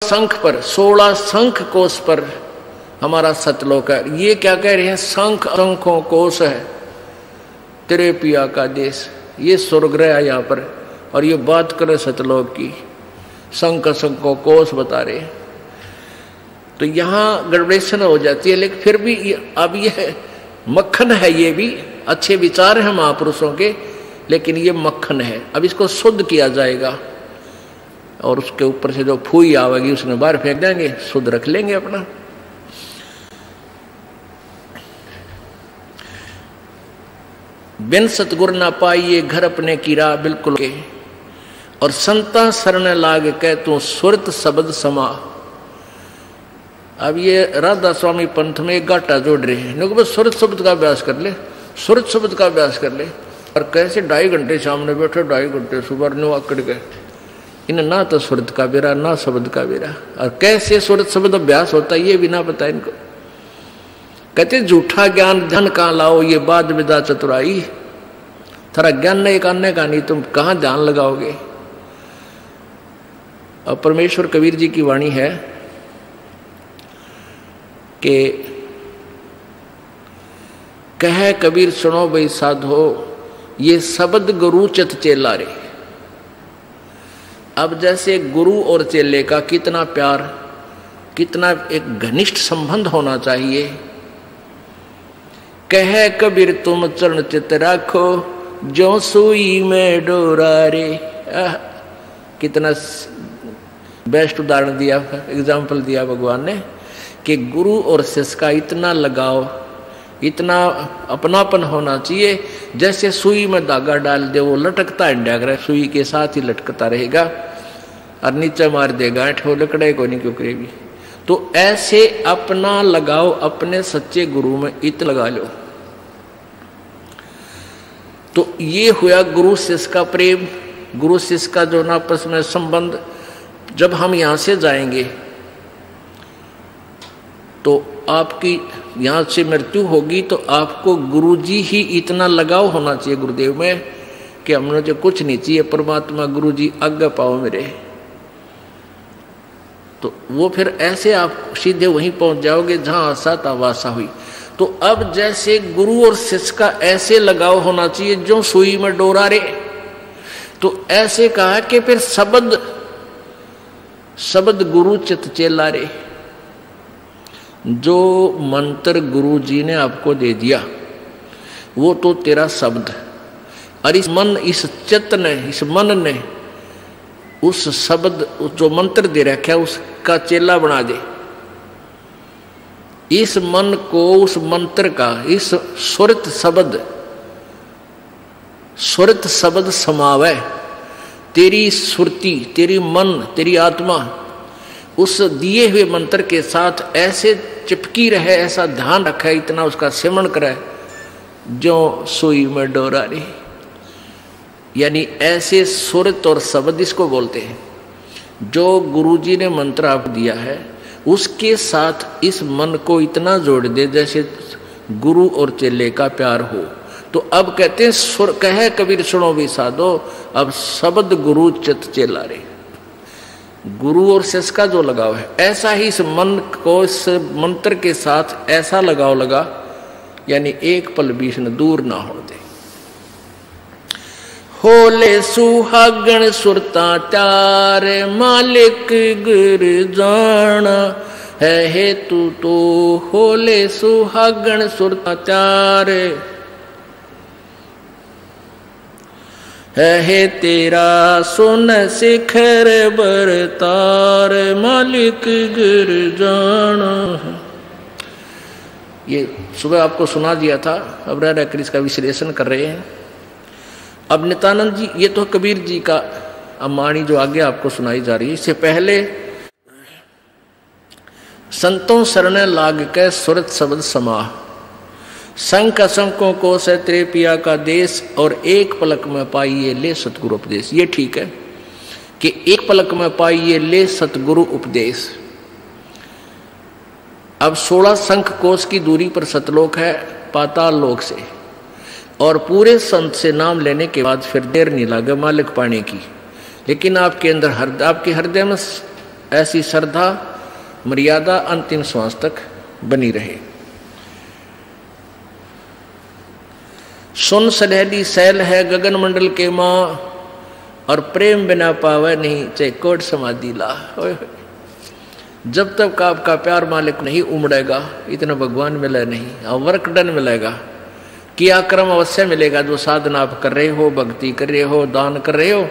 शंख पर 16 शंख कोश पर हमारा सतलोक है। ये क्या कह रहे हैं? शंख शंखों कोश है तेरे पिया का देश। ये स्वर्गग्रह है यहाँ पर, और ये बात करे सतलोक की, शंख शंखों कोश बता रहे हैं। तो यहाँ गड़बड़ेशन हो जाती है, लेकिन फिर भी अब ये मक्खन है, ये भी अच्छे विचार हैं महापुरुषों के, लेकिन ये मक्खन है। अब इसको शुद्ध किया जाएगा और उसके ऊपर से जो फूई आवेगी उसमें बाहर फेंक देंगे, शुद्ध रख लेंगे अपना। बिन सतगुर ना पाइए घर अपने की राह बिल्कुल के, और संता शरण लाग के तू सुरत शब्द समा। अब ये राधा स्वामी पंथ में एक गाटा जोड़ रहे हैं, बस सुरत शब्द का अभ्यास कर ले, सुरत शब्द का अभ्यास कर ले। और कैसे 2.5 घंटे सामने बैठे, 2.5 घंटे सुबह नो आकड़ गए, इन्हें ना तो सुरत का बेरा ना शब्द का बेरा। और कैसे सुरत शब्द अभ्यास होता है ये भी ना पता इनको। कहते झूठा ज्ञान ध्यान कहाँ लाओ, ये बाद विदा चतुराई। थोड़ा ज्ञान नहीं करने का, नहीं तुम कहाँ ध्यान लगाओगे। और परमेश्वर कबीर जी की वाणी है कि कह कबीर सुनो भाई साधो, ये शब्द गुरु चित चेला रे। अब जैसे गुरु और चेले का कितना प्यार, कितना एक घनिष्ठ संबंध होना चाहिए। कह कबीर तुम चरण चित राखो, जो सुई में डोरा रे। कितना बेस्ट उदाहरण दिया, एग्जाम्पल दिया भगवान ने कि गुरु और शिष्य का इतना लगाव, इतना अपनापन होना चाहिए। जैसे सुई में धागा डाल दे, वो लटकता है, सुई के साथ ही लटकता रहेगा और नीचे मार देगा, वो लकड़े को नहीं क्यों करेगी। तो ऐसे अपना लगाओ अपने सच्चे गुरु में इत लगा लो। तो ये हुआ गुरु शिष्य का प्रेम, गुरु शिष्य का जो आपस में संबंध। जब हम यहां से जाएंगे तो आपकी यहां से मृत्यु होगी, तो आपको गुरुजी ही इतना लगाव होना चाहिए गुरुदेव में कि हमने जो कुछ नहीं चाहिए, परमात्मा गुरुजी आज्ञा पाओ मेरे। तो वो फिर ऐसे आप सीधे वहीं पहुंच जाओगे जहां आशा था वासा हुई। तो अब जैसे गुरु और शिष्य का ऐसे लगाव होना चाहिए जो सुई में डोरा रे। तो ऐसे कहा कि फिर शब्द गुरु चित चेला रे। जो मंत्र गुरु जी ने आपको दे दिया वो तो तेरा शब्द, और इस चित्त ने, इस मन ने उस शब्द जो मंत्र दे रखा है उसका चेला बना दे। इस मन को उस मंत्र का, इस सुरत शब्द समावे। तेरी सुरती, तेरी मन, तेरी आत्मा उस दिए हुए मंत्र के साथ ऐसे चिपकी रहे, ऐसा ध्यान रखे, इतना उसका सेवन करे जो सुई में डोरा रे। यानी ऐसे सुरत और शब्द इसको बोलते हैं। जो गुरुजी ने मंत्र आप दिया है उसके साथ इस मन को इतना जोड़ दे जैसे गुरु और चेले का प्यार हो। तो अब कहते हैं सुर कहे कबीर सुनो भी साधो, अब शब्द गुरु चित चेला रे। गुरु और शिष्य का जो लगाव है, ऐसा ही इस मन को इस मंत्र के साथ ऐसा लगाव लगा, यानी एक पल बीच न दूर ना हो दे। होले सुहागण सुरता त्यार, मालिक गुर जाना है हेतु तो। होले सुहागण सुरता त्यार है तेरा सुन शिखर बरतार, मालिक गिर जाना। ये सुबह आपको सुना दिया था, अब रह रहकर इसका विश्लेषण कर रहे हैं। अब नित्यानंद जी, ये तो कबीर जी का अमाणी जो आगे आपको सुनाई जा रही है। इससे पहले संतों शरण लाग के सुरत शब्द समाह, शंख असंकों को से तेरे पिया का देश, और एक पलक में पाइए ले सतगुरु उपदेश। ये ठीक है कि एक पलक में पाइए ले सतगुरु उपदेश। अब 16 शंख कोश की दूरी पर सतलोक है पाताल लोक से, और पूरे संत से नाम लेने के बाद फिर देर नहीं लगे मालिक पाने की। लेकिन आपके अंदर आपके हृदय में ऐसी श्रद्धा मर्यादा अंतिम श्वास तक बनी रहे। सुन सलहली सैल है गगन मंडल के माँ, और प्रेम बिना पावे नहीं चाहे कोट समाधि ला। जब तक आपका प्यार मालिक नहीं उमड़ेगा इतना भगवान मिले नहीं, और वर्क डन मिलेगा, किया कर्म अवश्य मिलेगा। जो साधना आप कर रहे हो, भक्ति कर रहे हो, दान कर रहे हो,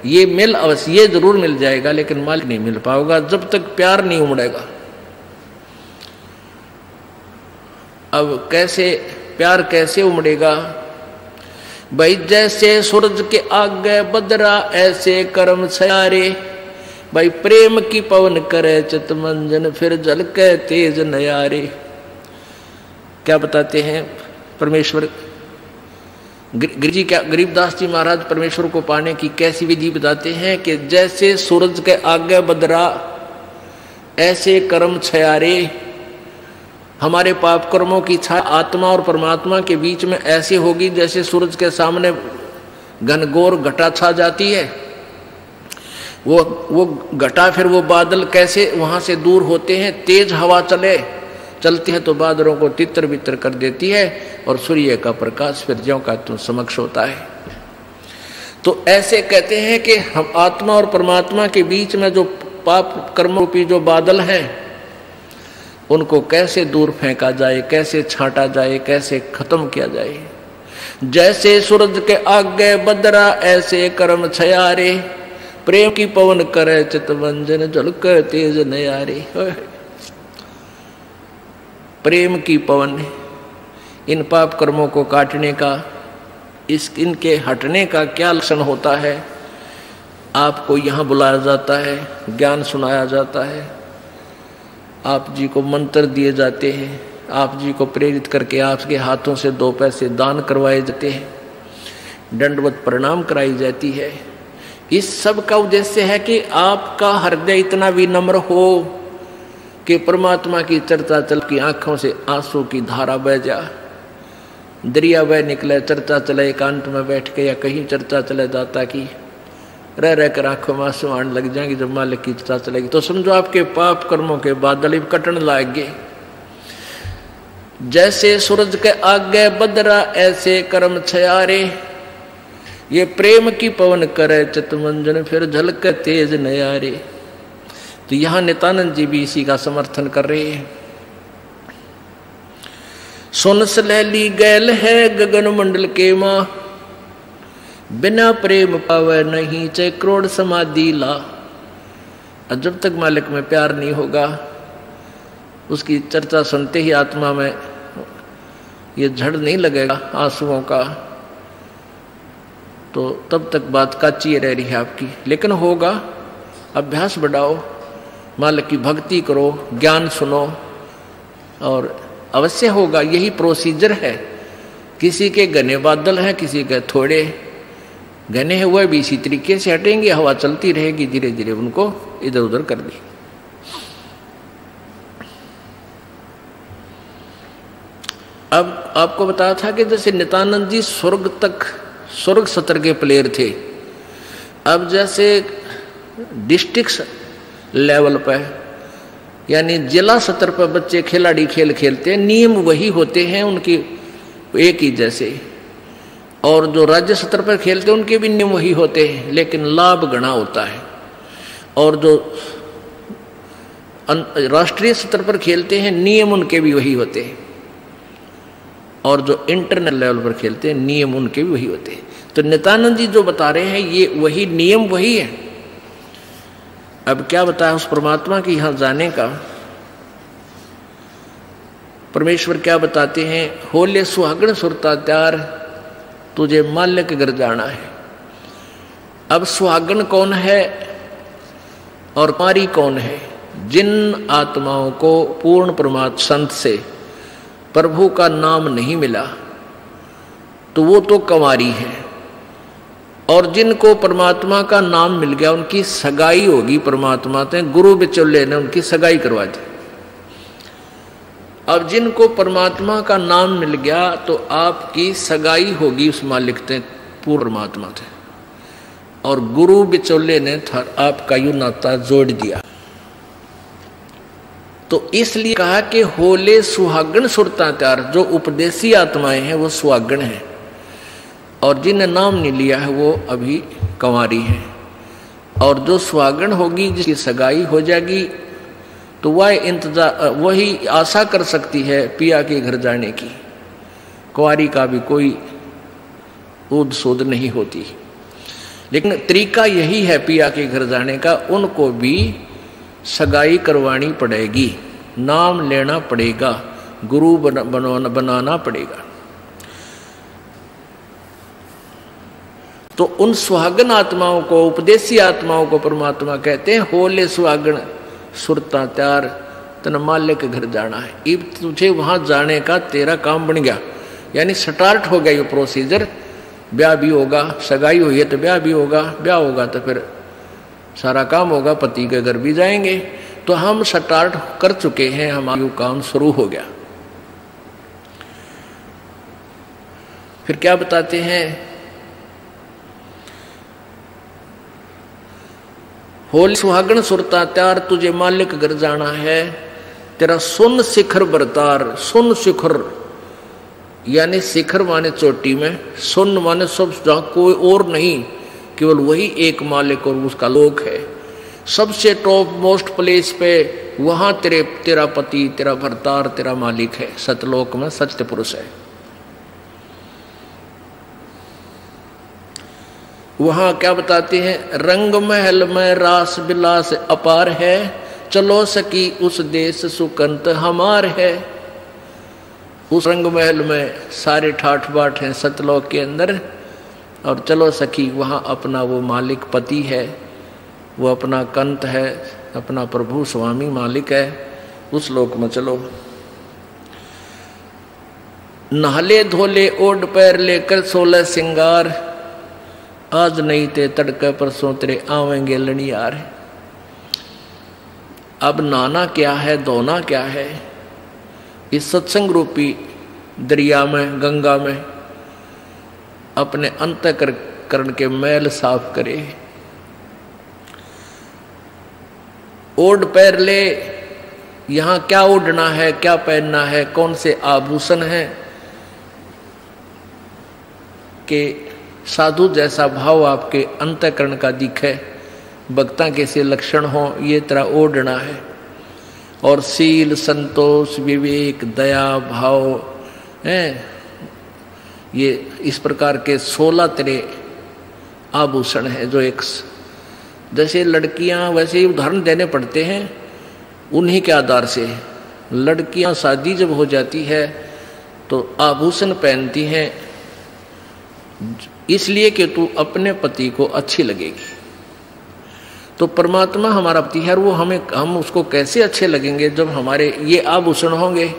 ये मिल अवश्य, ये जरूर मिल जाएगा, लेकिन मालिक नहीं मिल पाओगा जब तक प्यार नहीं उमड़ेगा। अब कैसे प्यार कैसे उमड़ेगा भाई? जैसे सूरज के आगे बदरा ऐसे कर्म छयारे। भाई प्रेम की पवन करे चितमंजन, फिर झलके तेज नयारे। क्या बताते हैं परमेश्वर गरीबदास जी महाराज परमेश्वर को पाने की कैसी विधि बताते हैं कि जैसे सूरज के आगे बदरा ऐसे कर्म छयारे। हमारे पाप कर्मों की छाया आत्मा और परमात्मा के बीच में ऐसी होगी जैसे सूरज के सामने घनघोर घटा छा जाती है। वो घटा, फिर वो बादल कैसे वहां से दूर होते हैं। तेज हवा चलती है तो बादलों को तितर बितर कर देती है, और सूर्य का प्रकाश फिर ज्यों का तुम समक्ष होता है। तो ऐसे कहते हैं कि हम आत्मा और परमात्मा के बीच में जो पाप कर्म रूपी जो बादल हैं, उनको कैसे दूर फेंका जाए, कैसे छांटा जाए, कैसे खत्म किया जाए। जैसे सूरज के आगे बदरा ऐसे कर्म छयारे। प्रेम की पवन करे चितवंजन, झलके तेज नयारे। प्रेम की पवन इन पाप कर्मों को काटने का, इनके हटने का क्या लक्षण होता है? आपको यहाँ बुलाया जाता है, ज्ञान सुनाया जाता है, आप जी को मंत्र दिए जाते हैं, आप जी को प्रेरित करके आपके हाथों से 2 पैसे दान करवाए जाते हैं, दंडवत प्रणाम कराई जाती है। इस सब का उद्देश्य है कि आपका हृदय इतना विनम्र हो कि परमात्मा की चर्चा चल की आंखों से आंसू की धारा बह जा, दरिया बह निकले, चर्चा चले एकांत में बैठ के, या कहीं चर्चा चले जाता कि रह कर आंखों में आंसू आने लग जाएंगे। जब मालिक की चर्चा चलेगी तो समझो आपके पाप कर्मों के बादल कटन लाएंगे। जैसे सूरज के आगे बदरा ऐसे कर्म छयारे। ये प्रेम की पवन करे चितमंजन, फिर झलके तेज नयारे। तो यहां नित्यानंद जी भी इसी का समर्थन कर रहे हैं। सुन सलहली गैल है गगन मंडल के माँ, बिना प्रेम पावे नहीं चाहे करोड़ समाधि ला। जब तक मालिक में प्यार नहीं होगा, उसकी चर्चा सुनते ही आत्मा में ये झड़ नहीं लगेगा आंसुओं का, तो तब तक बात काची रह रही है आपकी। लेकिन होगा, अभ्यास बढ़ाओ, मालिक की भक्ति करो, ज्ञान सुनो, और अवश्य होगा। यही प्रोसीजर है। किसी के घने बादल हैं, किसी के थोड़े घने हुए भी इसी तरीके से हटेंगे, हवा चलती रहेगी, धीरे धीरे उनको इधर उधर कर दी। अब आपको बताया था कि जैसे नित्यानंद जी स्वर्ग सत्र के प्लेयर थे। अब जैसे डिस्ट्रिक्ट लेवल पर यानी जिला स्तर पर बच्चे खिलाड़ी खेल खेलते हैं, नियम वही होते हैं उनकी एक ही जैसे, और जो राज्य स्तर पर खेलते हैं उनके भी नियम वही होते हैं, लेकिन लाभ गणा होता है। और जो राष्ट्रीय स्तर पर खेलते हैं नियम उनके भी वही होते हैं, और जो इंटरनेशनल लेवल पर खेलते हैं नियम उनके भी वही होते हैं। तो नित्यानंद जी जो बता रहे हैं ये वही नियम वही है। अब क्या बताया उस परमात्मा की यहां जाने का? परमेश्वर क्या बताते हैं? होले सुहागण सुरता त्यार, तुझे माल्य के घर जाना है। अब सुहागण कौन है और कुंवारी कौन है? जिन आत्माओं को पूर्ण परमात्मा संत से प्रभु का नाम नहीं मिला तो वो तो कुंवारी है, और जिनको परमात्मा का नाम मिल गया उनकी सगाई होगी परमात्मा से, गुरु बिचौले ने उनकी सगाई करवा दी। अब जिनको परमात्मा का नाम मिल गया तो आपकी सगाई होगी उस मालिक से, पूर्ण परमात्मा से, और गुरु बिचौले ने आपका यू नाता जोड़ दिया। तो इसलिए कहा कि होले सुहागण सुरता त्यार। जो उपदेशी आत्माएं हैं वो सुहागण हैं, और जिन्हें नाम नहीं लिया है वो अभी कंवारी हैं। और जो सुहागण होगी, जिसकी सगाई हो जाएगी, तो वही आशा कर सकती है पिया के घर जाने की। कुंवारी का भी कोई ऊद सूद नहीं होती। लेकिन तरीका यही है पिया के घर जाने का, उनको भी सगाई करवानी पड़ेगी, नाम लेना पड़ेगा, गुरु बनाना पड़ेगा। तो उन सुहागन आत्माओं को, उपदेशी आत्माओं को परमात्मा कहते हैं होले सुहागन सुरता त्यार, तन माल्य के घर जाना है। अब तुझे वहां जाने का तेरा काम बन गया, यानी स्टार्ट हो गया ये प्रोसीजर। ब्याह भी होगा, सगाई हुई है तो ब्याह भी होगा, ब्याह होगा तो फिर सारा काम होगा, पति के घर भी जाएंगे। तो हम स्टार्ट कर चुके हैं, हमारा काम शुरू हो गया। फिर क्या बताते हैं, होली सुहागण सुरता त्यार, तुझे मालिक घर जाना है, तेरा सुन शिखर बरतार। सुन शिखर यानी शिखर माने चोटी में, सुन माने सब जहां कोई और नहीं, केवल वही एक मालिक और उसका लोक है। सबसे टॉप मोस्ट प्लेस पे वहां तेरा पति, तेरा भरतार, तेरा मालिक है। सतलोक में सत्य पुरुष है। वहां क्या बताते हैं, रंग महल में रास बिलास अपार है, चलो सकी उस देश सुकंत हमार है। उस रंग महल में सारे ठाठ बाट हैं सतलोक के अंदर, और चलो सखी वहां अपना वो मालिक पति है, वो अपना कंत है, अपना प्रभु स्वामी मालिक है, उस लोक में चलो। नहले धोले ओढ़ पैर लेकर 16 सिंगार, आज नहीं ते तड़के परसों तेरे आवेंगे लड़ियार। अब नहाना क्या है, धोना क्या है, इस सत्संग रूपी दरिया में, गंगा में अपने अंतःकरण के मैल साफ करे। ओढ़ पैर ले, यहां क्या ओढ़ना है, क्या पहनना है, कौन से आभूषण हैं कि साधु जैसा भाव आपके अंतःकरण का दिखे, भक्ता कैसे लक्षण हो, ये तरह ओढ़ना है। और सील, संतोष, विवेक, दया, भाव हैं, ये इस प्रकार के 16 तरह आभूषण है। जो एक जैसे लड़कियां, वैसे ही उदाहरण देने पड़ते हैं उन्हीं के आधार से। लड़कियां शादी जब हो जाती है तो आभूषण पहनती हैं इसलिए कि तू अपने पति को अच्छी लगेगी। तो परमात्मा हमारा पति है, वो हम उसको कैसे अच्छे लगेंगे जब हमारे ये आभूषण होंगे।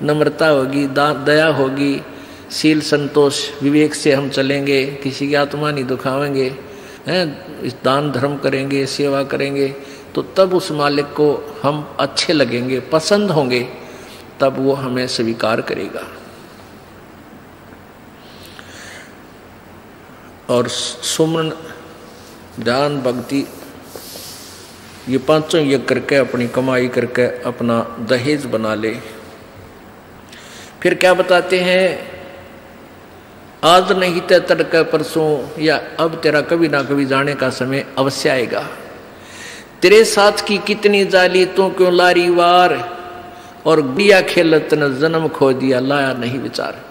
नम्रता होगी, दया होगी, शील, संतोष, विवेक से हम चलेंगे, किसी की आत्मा नहीं दुखावेंगे, हैं, दान धर्म करेंगे, सेवा करेंगे, तो तब उस मालिक को हम अच्छे लगेंगे, पसंद होंगे, तब वो हमें स्वीकार करेगा। और सुमन, ध्यान, भक्ति, ये पांचों यज्ञ करके अपनी कमाई करके अपना दहेज बना ले। फिर क्या बताते हैं, आज नहीं ते तड़के परसों, या अब तेरा कभी ना कभी जाने का समय अवश्य आएगा। तेरे साथ की कितनी जाली तू क्यों लारी वार, और गुड़िया खेलत न जन्म खो दिया लाया नहीं विचार।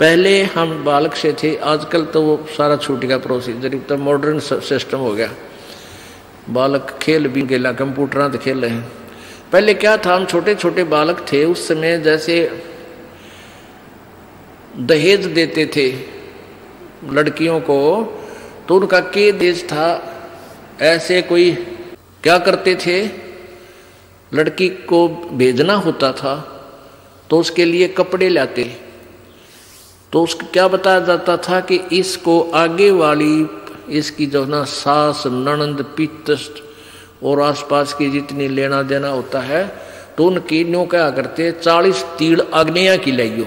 पहले हम बालक से थे, आजकल तो वो सारा छूट गया प्रोसीजर, तो मॉडर्न सिस्टम हो गया। बालक खेल भी गेला, कंप्यूटर तो खेल रहे हैं। पहले क्या था, हम छोटे छोटे बालक थे, उस समय जैसे दहेज देते थे लड़कियों को, तो उनका के देश था, ऐसे कोई क्या करते थे, लड़की को भेजना होता था तो उसके लिए कपड़े लाते, तो उसको क्या बताया जाता था कि इसको आगे वाली, इसकी जो ना सास, ननंद, पितृ और आसपास की जितनी लेना देना होता है, तो उनकी न्यों क्या करते, 40 तीड़ आग्नेया की लाइयो,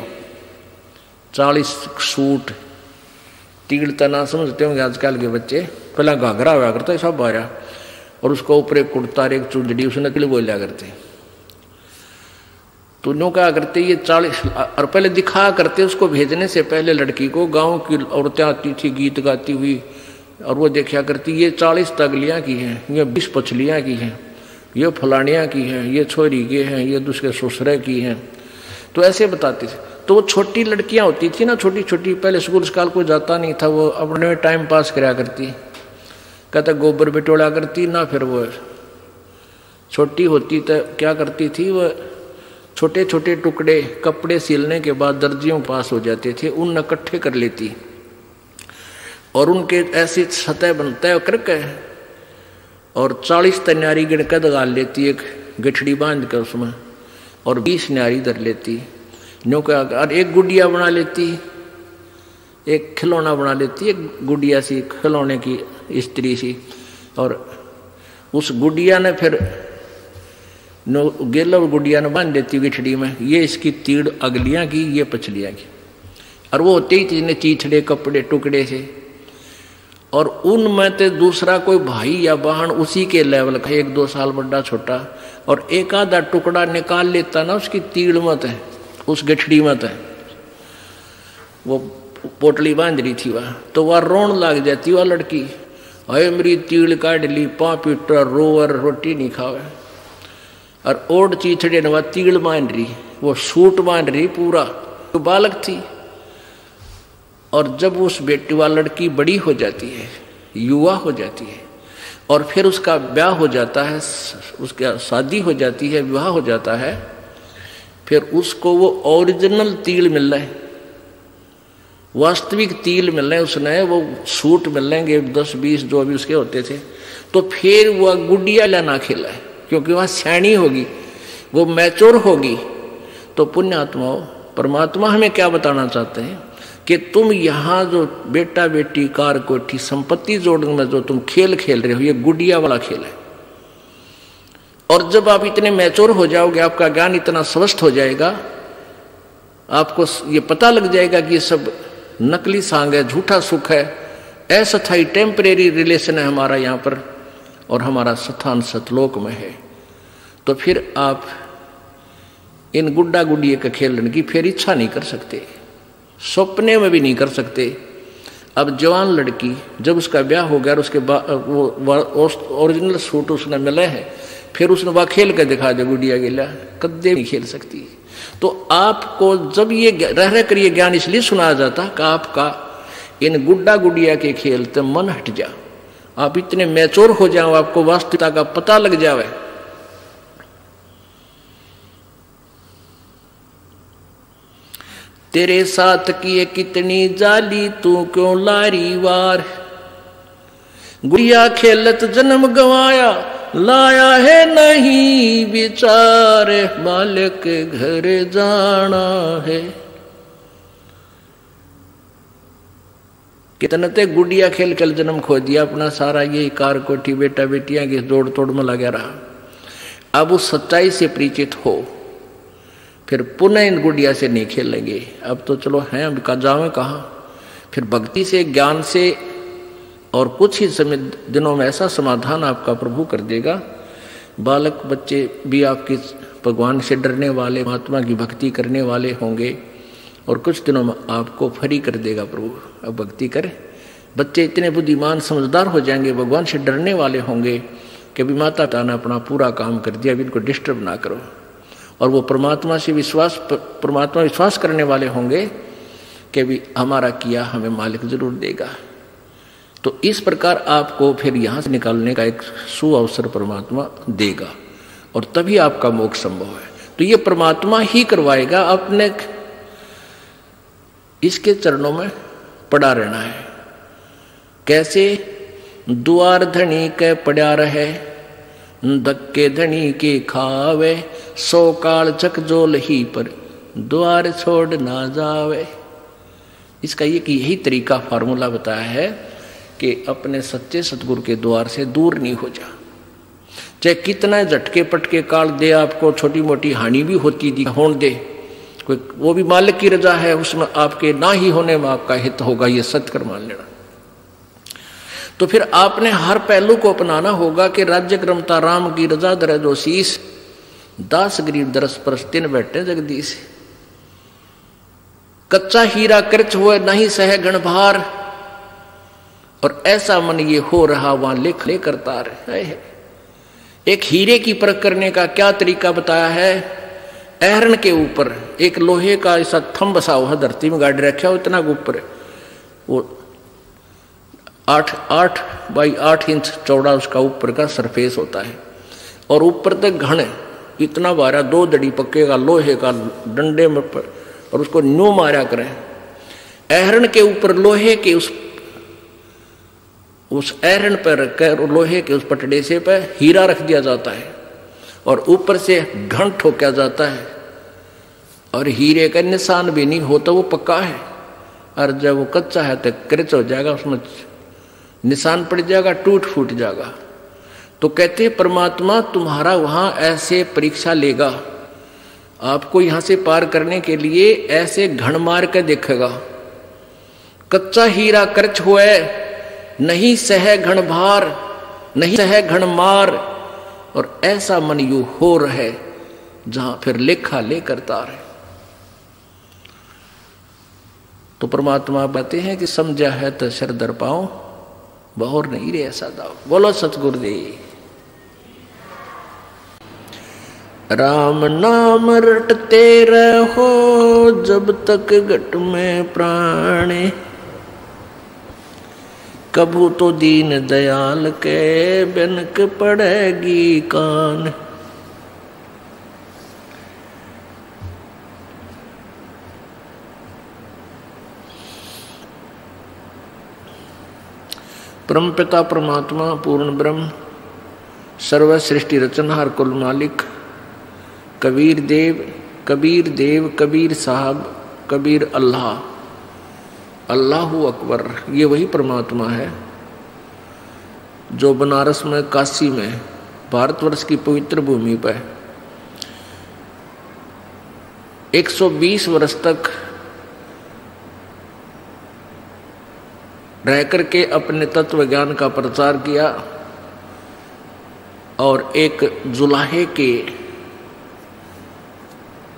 40 सूट। तीड़ तना समझते होंगे आजकल के बच्चे, पहला घाघरा हुआ करता है सब बारा, और उसको ऊपर एक कुर्ता, एक चुंदड़ी, उसने नकली बोलिया करते। तो नो क्या करते ये 40 और पहले दिखा करते उसको भेजने से पहले लड़की को गांव की औरतें आती थी गीत गाती हुई और वो देखा करती ये 40 तगलियाँ की हैं, ये 20 पछलियाँ की हैं, ये फलानियाँ की हैं, ये छोरी के हैं, ये दूसरे ससुरे की हैं। तो ऐसे बताते थे। तो वो छोटी लड़कियाँ होती थी ना, छोटी छोटी, पहले स्कूल स्काल कोई जाता नहीं था, वो अपने में टाइम पास कराया करती, कहता गोबर बिटोड़ा करती ना। फिर वो छोटी होती तो क्या करती थी, वो छोटे छोटे टुकड़े कपड़े सिलने के बाद दर्जियों पास हो जाते थे, उन इकट्ठे कर लेती और उनके ऐसी सतह बनता करके और 40 तन्यारी गिनकर दगाल लेती, एक गठड़ी बांध कर उसमें, और 20 न्यारी धर लेती न्यू का, और एक गुड़िया बना लेती, एक खिलौना बना लेती, एक गुड़िया सी खिलौने की स्त्री सी, और उस गुड़िया ने फिर गेला गुड़िया ने बांध देती गठड़ी में, ये इसकी तीड़ अगलियां की, ये पछलियां की। और वो होते ही तीन चीथड़े कपड़े टुकड़े से, और उनमें तो दूसरा कोई भाई या बहन उसी के लेवल का, 1-2 साल बड़ा छोटा, और एक आधा टुकड़ा निकाल लेता ना उसकी तीड़ मत है, उस गठड़ी मत है, वो पोटली बांध रही थी वह, तो वह रोन लग जाती वह लड़की, अरे मेरी तीड़ काट ली, पापीटर रोवर रोटी नहीं खावे, और ओढ़ चीथड़े ने वह तीड़ बांध रही, वो सूट बांध रही पूरा, तो बालक थी। और जब उस बेटी वाली लड़की बड़ी हो जाती है, युवा हो जाती है, और फिर उसका ब्याह हो जाता है, उसका शादी हो जाती है, विवाह हो जाता है, फिर उसको वो ओरिजिनल तिल मिल रहा है, वास्तविक तिल मिल रहे हैं, उसने वो सूट मिल लेंगे 10-20 जो अभी उसके होते थे। तो फिर वह गुड़िया लाना खेला है, क्योंकि वह सैनी होगी, वो मैच्योर होगी। तो पुण्यात्माओं, परमात्मा हमें क्या बताना चाहते हैं कि तुम यहाँ जो बेटा बेटी कार कोठी संपत्ति जोड़ने में जो तुम खेल खेल रहे हो, ये गुड़िया वाला खेल है। और जब आप इतने मैच्योर हो जाओगे, आपका ज्ञान इतना स्वस्थ हो जाएगा, आपको ये पता लग जाएगा कि ये सब नकली सांग है, झूठा सुख है, अस्थायी टेम्परेरी रिलेशन है हमारा यहाँ पर, और हमारा स्थान सतलोक में है। तो फिर आप इन गुड्डा गुड़िया के खेलने की फिर इच्छा नहीं कर सकते, सपने में भी नहीं कर सकते। अब जवान लड़की जब उसका ब्याह हो गया और उसके बाद वो ओरिजिनल सूट उसने मिले हैं, फिर उसने वह खेल कर दिखा दे गुड़िया गिला, कदे नहीं खेल सकती। तो आपको जब ये रह कर ये ज्ञान इसलिए सुनाया जाता कि आपका इन गुड्डा गुड़िया के खेल से मन हट जा, आप इतने मैच्योर हो जाओ, आपको वास्तविकता का पता लग जावे। तेरे साथ किए कितनी जाली, तू क्यों लारी वार, गुड़िया खेलत जन्म गवाया, लाया है नहीं विचार, मालिक के घर जाना है। कितने ते गुड़िया खेल कर जन्म खो दिया अपना, सारा ये कार कोठी बेटा बेटियां की दौड़ तोड़ में लगा रहा। अब उस सच्चाई से परिचित हो, फिर पुनः इन गुड़िया से नहीं खेलेंगे। अब तो चलो हैं, अब का जावे कहाँ, फिर भक्ति से ज्ञान से और कुछ ही समय दिनों में ऐसा समाधान आपका प्रभु कर देगा। बालक बच्चे भी आपके भगवान से डरने वाले, महात्मा की भक्ति करने वाले होंगे, और कुछ दिनों में आपको फ्री कर देगा प्रभु। अब भक्ति करें, बच्चे इतने बुद्धिमान समझदार हो जाएंगे, भगवान से डरने वाले होंगे कि अभी माता पिता ने अपना पूरा काम कर दिया, अभी इनको डिस्टर्ब ना करो। और वो परमात्मा से विश्वास करने वाले होंगे कि भी हमारा किया हमें मालिक जरूर देगा। तो इस प्रकार आपको फिर यहाँ से निकालने का एक सुअवसर परमात्मा देगा, और तभी आपका मोक्ष संभव है। तो ये परमात्मा ही करवाएगा, अपने इसके चरणों में पड़ा रहना है। कैसे? द्वार धनी के पड़ा रहे, धक्के धनी के खावे, 100 काल चकजोल ही पर द्वार छोड़ ना जावे। इसका यही तरीका फार्मूला बताया है कि अपने सच्चे सतगुरु के द्वार से दूर नहीं हो जा। चाहे कितना झटके पटके काल दे, आपको छोटी मोटी हानि भी होती दी होने दे, कोई वो भी मालिक की रजा है, उसमें आपके ना ही होने में आपका हित होगा, ये सत्य कर मान लेना। तो फिर आपने हर पहलू को अपनाना होगा कि राज्य क्रमता राम की रजा दरे जो शीश, दास गरीब दरस परस तीन बैठे जगदीश। कच्चा हीरा कृच हुए नहीं सह गण भार, और ऐसा मन ये हो रहा वहां लेख ले करता रहे। एक हीरे की परख करने का क्या तरीका बताया है। ऐरण के ऊपर एक लोहे का ऐसा थंब बसा हुआ धरती में गाड़ी रखा हो, इतना ऊपर वो 8 बाई 8 इंच चौड़ा उसका ऊपर का सरफेस होता है, और ऊपर तक घन इतना बारा 2 दड़ी पक्के का लोहे का डंडे में पर, और उसको न्यू मारा करें। ऐरण के ऊपर लोहे के उस ऐरण पर रखकर लोहे के उस पटड़े से पर हीरा रख दिया जाता है, और ऊपर से घन ठोका जाता है, और हीरे का निशान भी नहीं हो तो वो पक्का है, और जब वो कच्चा है तो क्रच हो जाएगा, उसमें निशान पड़ जाएगा, टूट फूट जाएगा। तो कहते परमात्मा तुम्हारा वहां ऐसे परीक्षा लेगा, आपको यहां से पार करने के लिए ऐसे घण मार के देखेगा। कच्चा हीरा कर्च हुए नहीं सह घण भार, नहीं सह घण मार, और ऐसा मन यू हो रहे जहां फिर लेखा ले करता रहे। तो परमात्मा कहते हैं कि समझा है तो सर दर पाओ, बहुर नहीं रे ऐसा दाओ। बोलो सतगुरुदेव। राम नाम रटते रहो जब तक घट में प्राणे, कभू तो दीन दयाल के बिनक पड़ेगी कान। परमपिता परमात्मा पूर्ण ब्रह्म सर्व सृष्टि रचनहार कुल मालिक कबीर देव कबीर साहब कबीर अल्लाह, अल्लाहु अकबर, ये वही परमात्मा है जो बनारस में, काशी में, भारतवर्ष की पवित्र भूमि पर 120 वर्ष तक रह करके अपने तत्व ज्ञान का प्रचार किया, और एक जुलाहे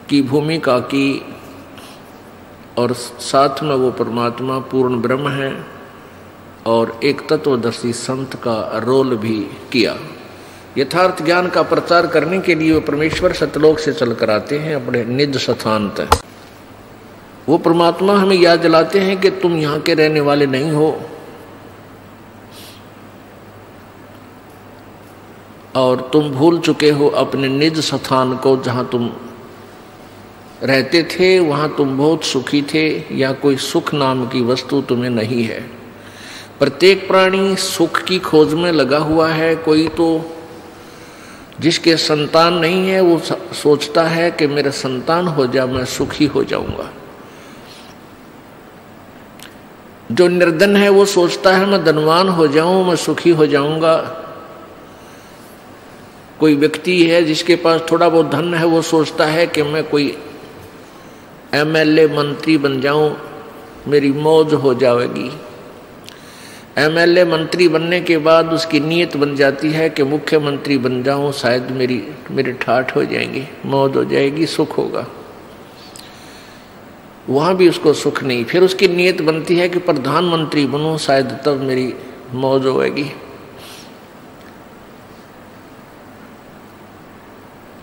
की भूमिका की, और साथ में वो परमात्मा पूर्ण ब्रह्म है, और एक तत्वदर्शी संत का रोल भी किया। यथार्थ ज्ञान का प्रचार करने के लिए वो परमेश्वर सतलोक से चल कर आते हैं अपने निज स्थान तक। वो परमात्मा हमें याद दिलाते हैं कि तुम यहाँ के रहने वाले नहीं हो, और तुम भूल चुके हो अपने निज स्थान को, जहाँ तुम रहते थे वहाँ तुम बहुत सुखी थे, या कोई सुख नाम की वस्तु तुम्हें नहीं है। प्रत्येक प्राणी सुख की खोज में लगा हुआ है। कोई तो जिसके संतान नहीं है वो सोचता है कि मेरा संतान हो जाए मैं सुखी हो जाऊंगा। जो निर्धन है वो सोचता है मैं धनवान हो जाऊं मैं सुखी हो जाऊंगा। कोई व्यक्ति है जिसके पास थोड़ा बहुत धन है वो सोचता है कि मैं कोई एमएलए मंत्री बन जाऊं मेरी मौज हो जाएगी। एमएलए मंत्री बनने के बाद उसकी नीयत बन जाती है कि मुख्यमंत्री बन जाऊं शायद मेरे ठाठ हो जाएंगे, मौज हो जाएगी, सुख होगा। वहां भी उसको सुख नहीं। फिर उसकी नीयत बनती है कि प्रधानमंत्री बनूं शायद तब मेरी मौज होगी।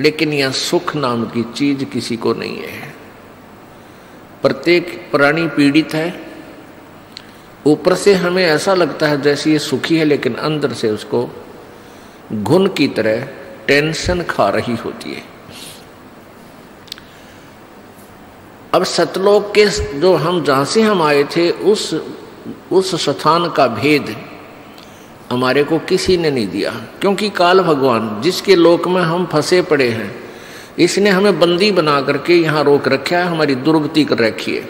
लेकिन यह सुख नाम की चीज किसी को नहीं है। प्रत्येक प्राणी पीड़ित है। ऊपर से हमें ऐसा लगता है जैसे ये सुखी है, लेकिन अंदर से उसको घुन की तरह टेंशन खा रही होती है। अब सतलोक के जो हम जहां से हम आए थे उस स्थान का भेद हमारे को किसी ने नहीं दिया, क्योंकि काल भगवान जिसके लोक में हम फंसे पड़े हैं इसने हमें बंदी बना करके यहाँ रोक रखा है, हमारी दुर्गति कर रखी है।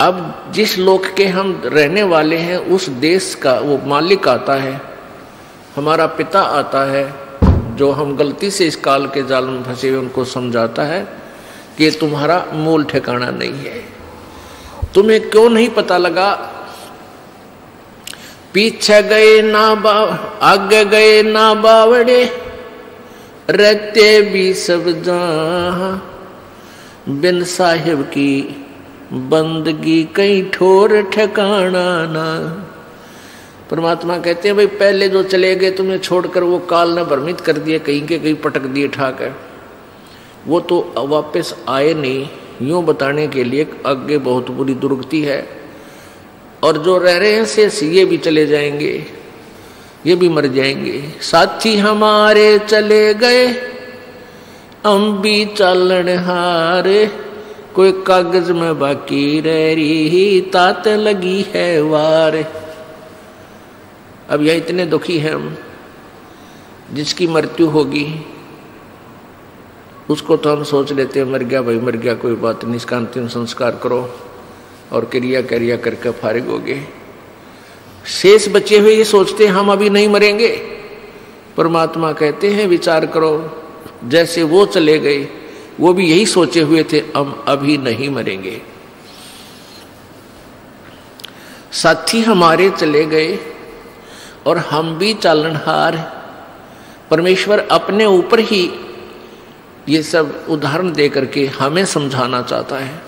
अब जिस लोक के हम रहने वाले हैं उस देश का वो मालिक आता है, हमारा पिता आता है, जो हम गलती से इस काल के जाल में फंसे हुए उनको समझाता है कि तुम्हारा मूल ठिकाना नहीं है। तुम्हें क्यों नहीं पता लगा? पीछे गए ना आगे गए ना बावड़े, रहते भी सब जहां, बिन साहिब की बंदगी कहीं ठोर ठिकाना ना। परमात्मा कहते हैं भाई पहले जो चले गए तुम्हें छोड़कर, वो काल ने भ्रमित कर दिए, कहीं के कहीं पटक दिए ठाकर, वो तो वापस आए नहीं। यूं बताने के लिए आगे बहुत बुरी दुर्गति है, और जो रह रहे हैं शेष ये भी चले जाएंगे, ये भी मर जाएंगे। साथी हमारे चले गए हम भी चालन हारे, कोई कागज में बाकी रह रही तात लगी है वार। अब यह इतने दुखी हैं हम, जिसकी मृत्यु होगी उसको तो हम सोच लेते हैं मर गया भाई मर गया, कोई बात नहीं, इसका अंतिम संस्कार करो और क्रिया क्रिया करके फारिग हो गए। शेष बचे हुए ये सोचते हैं हम अभी नहीं मरेंगे। परमात्मा कहते हैं विचार करो, जैसे वो चले गए वो भी यही सोचे हुए थे हम अभी नहीं मरेंगे। साथी हमारे चले गए और हम भी चालनहार। परमेश्वर अपने ऊपर ही ये सब उदाहरण दे करके हमें समझाना चाहता है।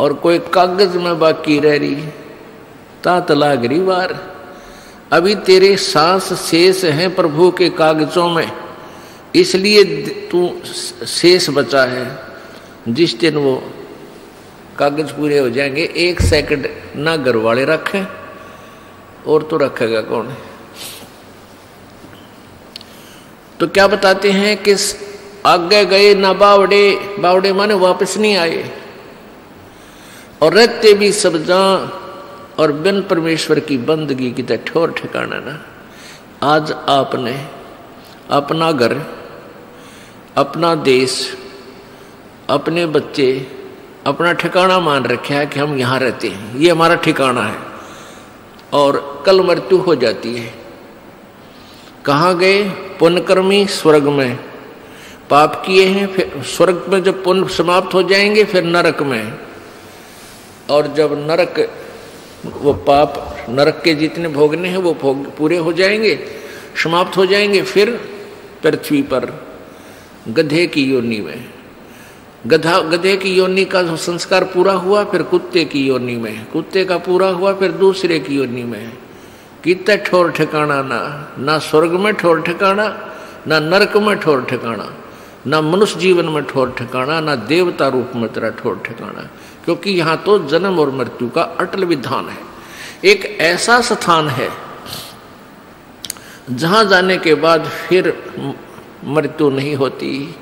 और कोई कागज में बाकी रह रही तात लागरी वार, अभी तेरे सांस शेष हैं प्रभु के कागजों में, इसलिए तू शेष बचा है। जिस दिन वो कागज पूरे हो जाएंगे, एक सेकंड ना घर वाले रखें और तो रखेगा कौन। तो क्या बताते हैं कि आगे गए ना बावड़े, बावड़े माने वापस नहीं आए, और रहते भी सब जहां, और बिन परमेश्वर की बंदगी की तो ठोर ठिकाना ना। आज आपने अपना घर, अपना देश, अपने बच्चे अपना ठिकाना मान रखा है कि हम यहाँ रहते हैं, ये हमारा ठिकाना है, और कल मृत्यु हो जाती है। कहाँ गए? पुण्यकर्मी स्वर्ग में, पाप किए हैं फिर स्वर्ग में जब पुण्य समाप्त हो जाएंगे फिर नरक में, और जब नरक वो पाप नरक के जितने भोगने हैं वो भोग पूरे हो जाएंगे, समाप्त हो जाएंगे, फिर पृथ्वी पर गधे की योनि में, गधे की योनि का संस्कार पूरा हुआ, फिर कुत्ते की योनि में, कुत्ते का पूरा हुआ, फिर दूसरे की योनि में। कितना ठोर ठिकाना ना स्वर्ग में ठोर ठिकाना, ना नरक में ठोर ठिकाना, ना मनुष्य जीवन में ठोर ठिकाना, ना देवता रूप में तेरा ठोर ठिकाना, क्योंकि यहाँ तो जन्म और मृत्यु का अटल विधान है। एक ऐसा स्थान है जहां जाने के बाद फिर मृत्यु नहीं होती,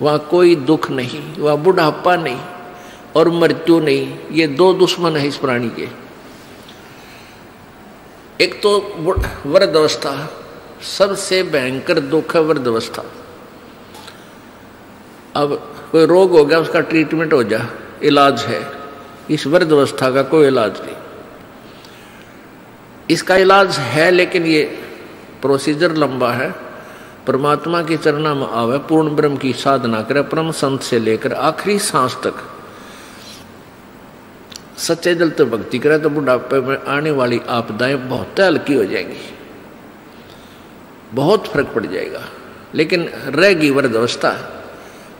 वहां कोई दुख नहीं, वहां बुढ़ापा नहीं और मृत्यु नहीं। ये दो दुश्मन है इस प्राणी के। एक तो वृद्धावस्था, सबसे भयंकर दुख है वृद्धावस्था। अब कोई रोग हो गया, उसका ट्रीटमेंट हो जा, इलाज है। इस वृद्धावस्था का कोई इलाज नहीं। इसका इलाज है लेकिन ये प्रोसीजर लंबा है। परमात्मा के चरणों में आवे, पूर्ण ब्रह्म की साधना करे, परम संत से लेकर आखिरी सांस तक सच्चे दिल तो भक्ति करे, तो बुढ़ापे में आने वाली आपदाएं बहुत हल्की हो जाएंगी, बहुत फर्क पड़ जाएगा। लेकिन रहेगी वृद्धावस्था,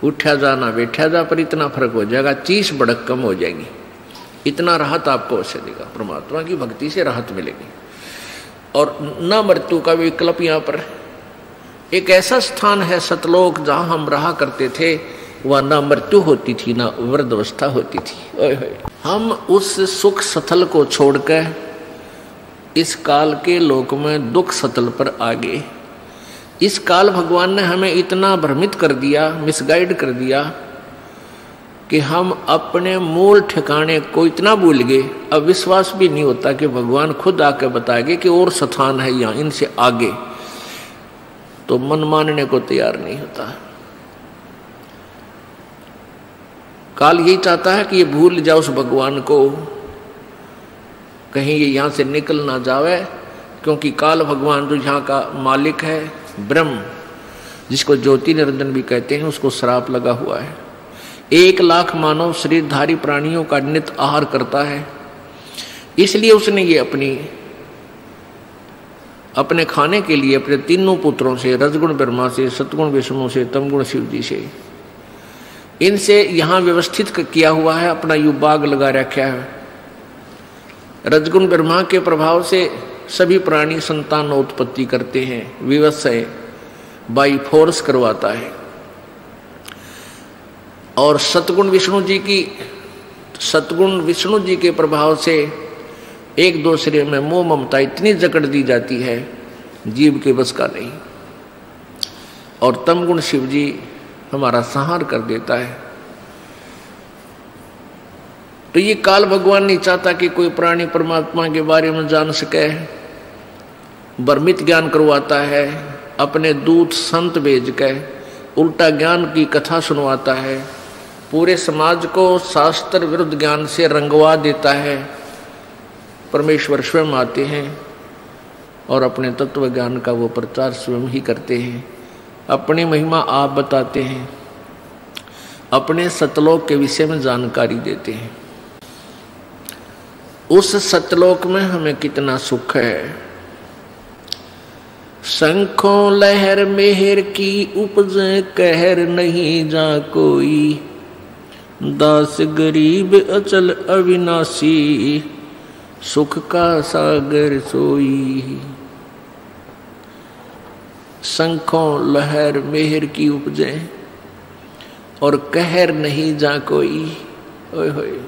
उठा जाना बैठा जा, पर इतना फर्क हो जाएगा, चीस भड़क कम हो जाएगी। इतना राहत आपको अवश्य देगा, परमात्मा की भक्ति से राहत मिलेगी। और न मृत्यु का विकल्प यहाँ पर एक ऐसा स्थान है सतलोक, जहाँ हम रहा करते थे, वह न मृत्यु होती थी न वृद्धावस्था होती थी। ओए होए, हम उस सुख सतल को छोड़कर इस काल के लोक में दुख सतल पर आ गए। इस काल भगवान ने हमें इतना भ्रमित कर दिया, मिसगाइड कर दिया कि हम अपने मूल ठिकाने को इतना भूल गए, अब विश्वास भी नहीं होता कि भगवान खुद आके बताएंगे कि और स्थान है यहाँ, इनसे आगे, तो मन मानने को तैयार नहीं होता। काल यही चाहता है कि ये भूल जाओ उस भगवान को, कहीं ये यहाँ से निकल ना जावे, क्योंकि काल भगवान जो यहाँ का मालिक है, ब्रह्म, जिसको ज्योति निरंजन भी कहते हैं, उसको श्राप लगा हुआ है। 1 लाख मानव शरीरधारी प्राणियों का नित्य आहार करता है, इसलिए उसने ये अपनी अपने खाने के लिए अपने तीनों पुत्रों से, रजगुण ब्रह्मा से, सतगुण विष्णु से, तमगुण शिव जी से, इनसे यहाँ व्यवस्थित किया हुआ है, अपना यू बाग लगा रखा है। रजगुण ब्रह्मा के प्रभाव से सभी प्राणी संतान उत्पत्ति करते हैं, विवत्सय बाई फोर्स करवाता है। और सतगुण विष्णु जी के प्रभाव से एक दूसरे में मोह ममता इतनी जकड़ दी जाती है, जीव के बस का नहीं। और तमगुण शिव जी हमारा संहार कर देता है। तो ये काल भगवान नहीं चाहता कि कोई प्राणी परमात्मा के बारे में जान सके, भ्रमित ज्ञान करवाता है, अपने दूत संत भेज के उल्टा ज्ञान की कथा सुनवाता है, पूरे समाज को शास्त्र विरुद्ध ज्ञान से रंगवा देता है। परमेश्वर स्वयं आते हैं और अपने तत्व ज्ञान का वो प्रचार स्वयं ही करते हैं, अपनी महिमा आप बताते हैं, अपने सतलोक के विषय में जानकारी देते हैं। उस सतलोक में हमें कितना सुख है। शंखों लहर मेहर की उपजे कहर नहीं जा कोई, दास गरीब अचल अविनाशी सुख का सागर सोई। शंखों लहर मेहर की उपजे और कहर नहीं जा कोई। ओए होए,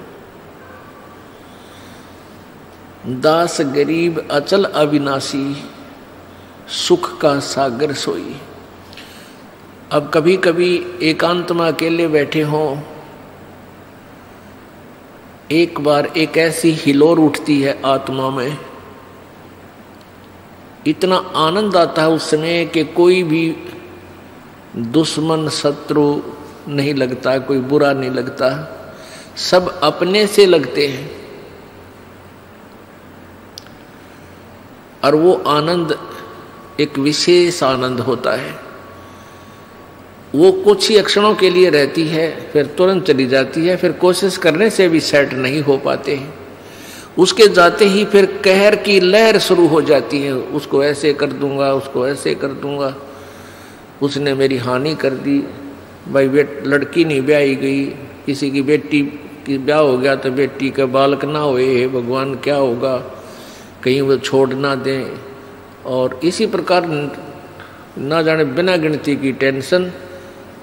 दास गरीब अचल अविनाशी सुख का सागर सोई। अब कभी कभी एकांत में अकेले बैठे हों, एक बार एक ऐसी हिलोर उठती है आत्मा में, इतना आनंद आता है उस समय कि कोई भी दुश्मन शत्रु नहीं लगता, कोई बुरा नहीं लगता, सब अपने से लगते हैं। और वो आनंद एक विशेष आनंद होता है। वो कुछ ही क्षणों के लिए रहती है, फिर तुरंत चली जाती है, फिर कोशिश करने से भी सेट नहीं हो पाते हैं। उसके जाते ही फिर कहर की लहर शुरू हो जाती है, उसको ऐसे कर दूंगा, उसको ऐसे कर दूंगा, उसने मेरी हानि कर दी। भाई लड़की नहीं ब्याही गई, किसी की बेटी की ब्याह हो गया तो बेटी का बालक ना होए, भगवान क्या होगा, कहीं वो छोड़ ना दें। और इसी प्रकार ना जाने बिना गिनती की टेंशन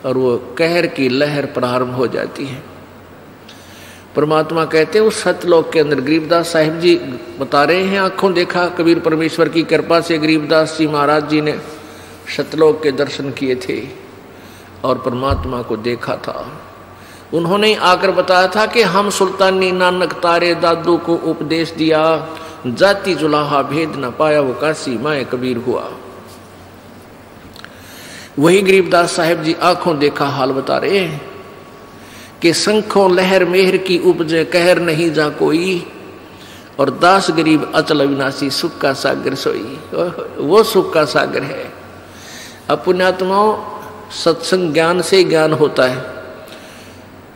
और वो कहर की लहर प्रारंभ हो जाती है। परमात्मा कहते हैं उस सतलोक के अंदर, गरीबदास साहिब जी बता रहे हैं, आंखों देखा कबीर परमेश्वर की कृपा से गरीबदास जी महाराज जी ने सतलोक के दर्शन किए थे और परमात्मा को देखा था। उन्होंने आकर बताया था कि हम सुल्तानी नानक तारे दादू को उपदेश दिया, जाति जुलाहा भेद न पाया वो काशी माए कबीर हुआ। वही गरीबदास साहिब जी आंखों देखा हाल बता रहे हैं कि शंखों लहर मेहर की उपजे कहर नहीं जा कोई, और दास गरीब अचल अविनाशी सुख का सागर सोई। वो सुख का सागर है। अब पुण्यात्माओं, सत्संग ज्ञान से ज्ञान होता है।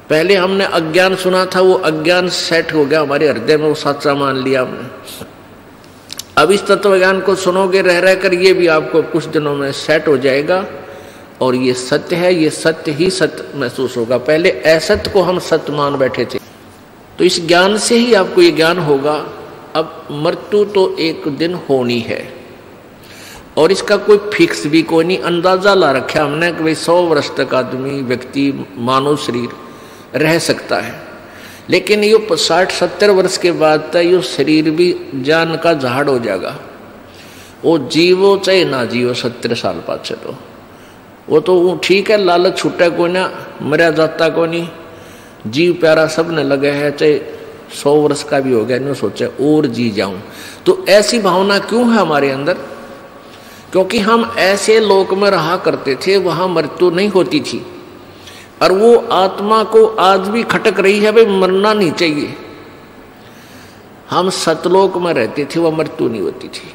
पहले हमने अज्ञान सुना था, वो अज्ञान सेट हो गया हमारे हृदय में, वो सच्चा मान लिया हमने। अब इस तत्व ज्ञान को सुनोगे रह रहकर, ये भी आपको कुछ दिनों में सेट हो जाएगा और ये सत्य है, ये सत्य ही सत्य महसूस होगा। पहले असत्य को हम सत्य मान बैठे थे, तो इस ज्ञान से ही आपको ये ज्ञान होगा। अब मृत्यु तो एक दिन होनी है और इसका कोई फिक्स भी कोई नहीं, अंदाजा ला रखा हमने कि भाई 100 वर्ष तक आदमी व्यक्ति मानव शरीर रह सकता है, लेकिन ये 60-70 वर्ष के बाद तक ये शरीर भी जान का झाड़ हो जाएगा। वो जीवो चाहे ना जीवो 70 साल पाछे, तो वो तो ठीक है, लालच छूटा कोई ना, मरा जाता कोई नहीं, जीव प्यारा सब ने लगे है, चाहे 100 वर्ष का भी हो गया, नहीं सोचा और जी जाऊं। तो ऐसी भावना क्यों है हमारे अंदर? क्योंकि हम ऐसे लोक में रहा करते थे, वहां मृत्यु नहीं होती थी और वो आत्मा को आज भी खटक रही है, भाई मरना नहीं चाहिए। हम सतलोक में रहते थे, वह मृत्यु नहीं होती थी।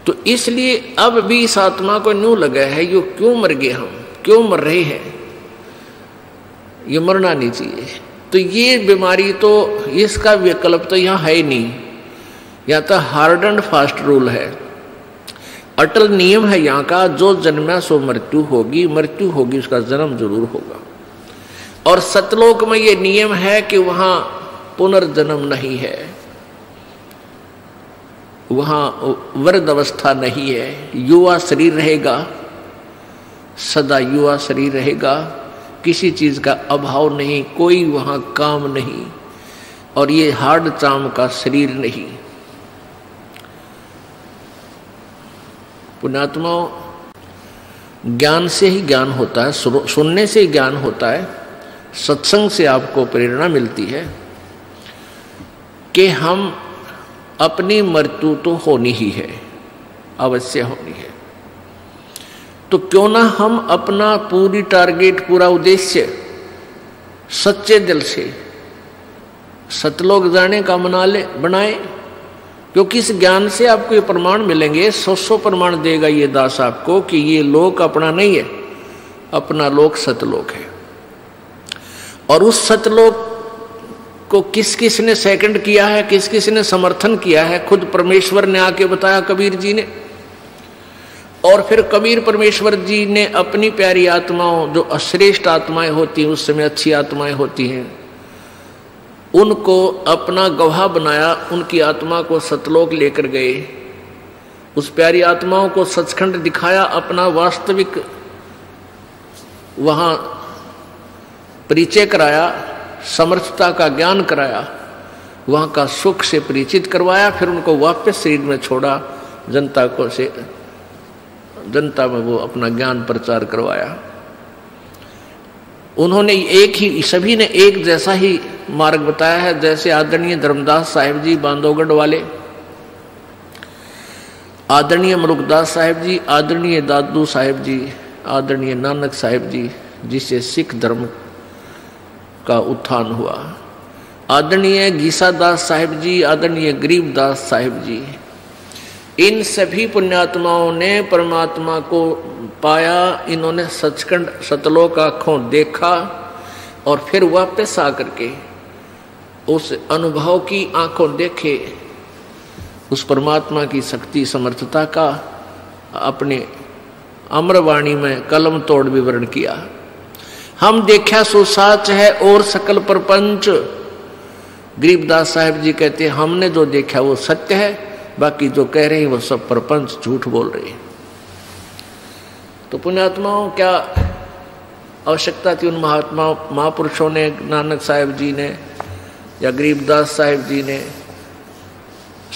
तो इसलिए अब भी इस आत्मा को न्यू लगा है, यो क्यों मर गए, हम क्यों मर रहे हैं, ये मरना नहीं चाहिए। तो ये बीमारी तो, इसका विकल्प तो यहाँ है ही नहीं, यहाँ तो हार्ड एंड फास्ट रूल है। अटल नियम है यहाँ का, जो जन्मा सो मृत्यु होगी, मृत्यु होगी उसका जन्म जरूर होगा। और सतलोक में ये नियम है कि वहां पुनर्जन्म नहीं है, वहां वृद्ध अवस्था नहीं है, युवा शरीर रहेगा, सदा युवा शरीर रहेगा, किसी चीज का अभाव नहीं, कोई वहां काम नहीं, और ये हार्ड चाम का शरीर नहीं। पुण्यात्माओं, ज्ञान से ही ज्ञान होता है, सुनने से ही ज्ञान होता है, सत्संग से आपको प्रेरणा मिलती है कि हम अपनी मृत्यु तो होनी ही है, अवश्य होनी है। तो क्यों ना हम अपना पूरी टारगेट, पूरा उद्देश्य सच्चे दिल से सतलोक जाने का बनाए, क्योंकि इस ज्ञान से आपको ये प्रमाण मिलेंगे, 100 प्रमाण देगा ये दास आपको कि ये लोक अपना नहीं है, अपना लोक सतलोक है। और उस सतलोक को किस किस ने सेकंड किया है, किस किस ने समर्थन किया है, खुद परमेश्वर ने आके बताया कबीर जी ने। और फिर कबीर परमेश्वर जी ने अपनी प्यारी आत्माओं, जो अश्रेष्ठ आत्माएं होती हैं, उस समय अच्छी आत्माएं होती हैं, उनको अपना गवाह बनाया, उनकी आत्मा को सतलोक लेकर गए, उस प्यारी आत्माओं को सचखंड दिखाया, अपना वास्तविक वहां परिचय कराया, समर्थता का ज्ञान कराया, वहां का सुख से परिचित करवाया, फिर उनको वापस शरीर में छोड़ा, जनता में वो अपना ज्ञान प्रचार करवाया। उन्होंने एक ही, सभी ने एक जैसा ही मार्ग बताया है, जैसे आदरणीय धर्मदास साहिब जी बांधवगढ़ वाले, आदरणीय मरुकदास साहिब जी, आदरणीय दादू साहिब जी, आदरणीय नानक साहिब जी, जिससे सिख धर्म का उत्थान हुआ, आदरणीय गीसादास साहिब जी, आदरणीय गरीबदास साहिब जी, इन सभी पुण्यात्माओं ने परमात्मा को पाया। इन्होंने सचखंड सतलोक आंखों देखा और फिर वापस आकर के उस अनुभव की आंखों देखे, उस परमात्मा की शक्ति समर्थता का अपने अमरवाणी में कलम तोड़ विवरण किया। हम देखा सो साच है और सकल प्रपंच, गरीबदास साहिब जी कहते हैं हमने जो देखा वो सत्य है, बाकी जो कह रहे हैं वो सब प्रपंच झूठ बोल रहे हैं। तो पुण्यात्माओं, क्या आवश्यकता थी उन महापुरुषों ने, नानक साहिब जी ने या गरीबदास साहिब जी ने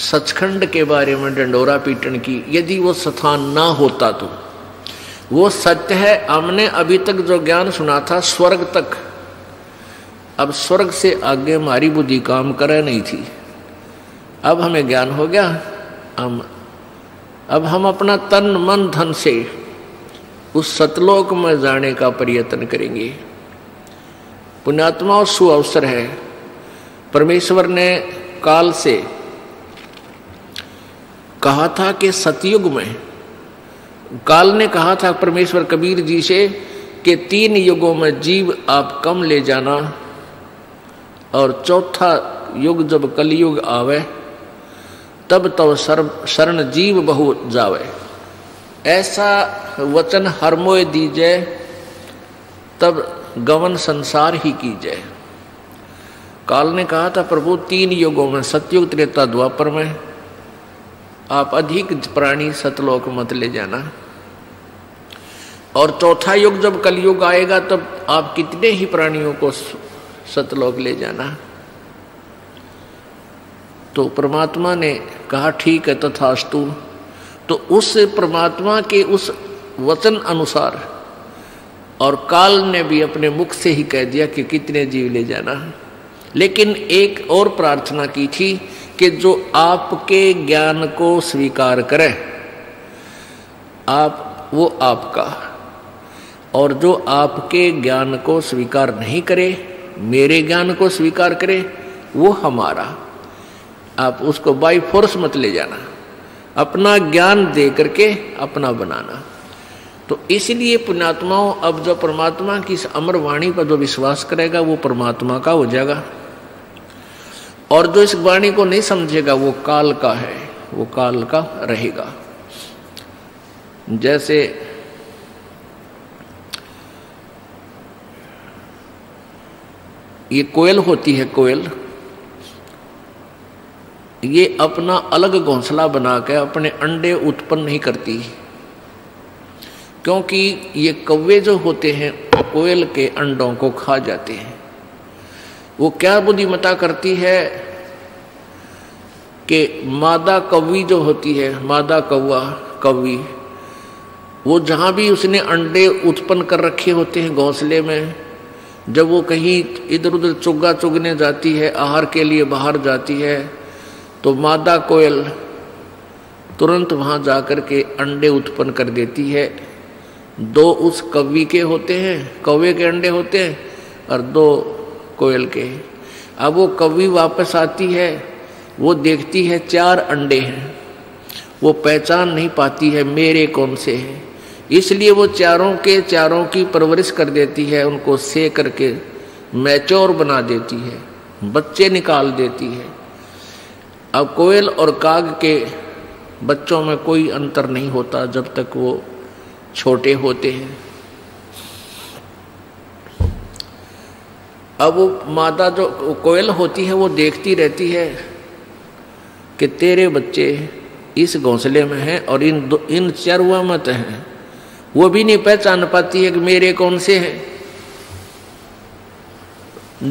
सचखंड के बारे में डंडोरा पीटन की? यदि वो स्थान ना होता तो वो सत्य है। हमने अभी तक जो ज्ञान सुना था स्वर्ग तक, अब स्वर्ग से आगे हमारी बुद्धि काम करे नहीं थी। अब हमें ज्ञान हो गया, अब हम अपना तन मन धन से उस सतलोक में जाने का प्रयत्न करेंगे। पुण्यात्माओं, सु अवसर है। परमेश्वर ने काल से कहा था कि सतयुग में, काल ने कहा था परमेश्वर कबीर जी से कि 3 युगों में जीव आप कम ले जाना, और चौथा युग जब कलयुग आवे तब तो शरण जीव बहु जावे। ऐसा वचन हर मोय दीजे, तब गवन संसार ही कीजिए। काल ने कहा था प्रभु 3 युगों में, सतयुग, त्रेता, द्वापर में आप अधिक प्राणी सतलोक मत ले जाना, और चौथा युग जब कलयुग आएगा तब आप कितने ही प्राणियों को सतलोक ले जाना। तो परमात्मा ने कहा ठीक है तथास्तु। तो उस परमात्मा के उस वचन अनुसार, और काल ने भी अपने मुख से ही कह दिया कि कितने जीव ले जाना, लेकिन एक और प्रार्थना की थी कि जो आपके ज्ञान को स्वीकार करे आप, वो आपका, और जो आपके ज्ञान को स्वीकार नहीं करे, मेरे ज्ञान को स्वीकार करे, वो हमारा। आप उसको बाई फोर्स मत ले जाना, अपना ज्ञान दे करके अपना बनाना। तो इसलिए पुण्यात्माओं, अब जो परमात्मा की इस अमर वाणी पर जो विश्वास करेगा वो परमात्मा का हो जाएगा, और जो इस वाणी को नहीं समझेगा वो काल का है, वो काल का रहेगा। जैसे ये कोयल होती है, कोयल ये अपना अलग घोंसला बना के अपने अंडे उत्पन्न नहीं करती, क्योंकि ये कौवे जो होते हैं कोयल के अंडों को खा जाते हैं। वो क्या बुद्धिमत्ता करती है कि मादा कौवी जो होती है, मादा कौवा कौवी, वो जहाँ भी उसने अंडे उत्पन्न कर रखे होते हैं घोंसले में, जब वो कहीं इधर उधर चुग्गा चुगने जाती है, आहार के लिए बाहर जाती है, तो मादा कोयल तुरंत वहाँ जाकर के अंडे उत्पन्न कर देती है। 2 उस कौवी के होते हैं, कौवे के अंडे होते हैं, और 2 कोयल के। अब वो कौवी वापस आती है, वो देखती है 4 अंडे हैं, वो पहचान नहीं पाती है मेरे कौन से हैं, इसलिए वो चारों की परवरिश कर देती है, उनको से करके मैच्योर बना देती है, बच्चे निकाल देती है। अब कोयल और काग के बच्चों में कोई अंतर नहीं होता जब तक वो छोटे होते हैं। अब वो मादा जो कोयल होती है वो देखती रहती है कि तेरे बच्चे इस घोंसले में हैं और इन चरवा मत हैं, वो भी नहीं पहचान पाती है कि मेरे कौन से हैं।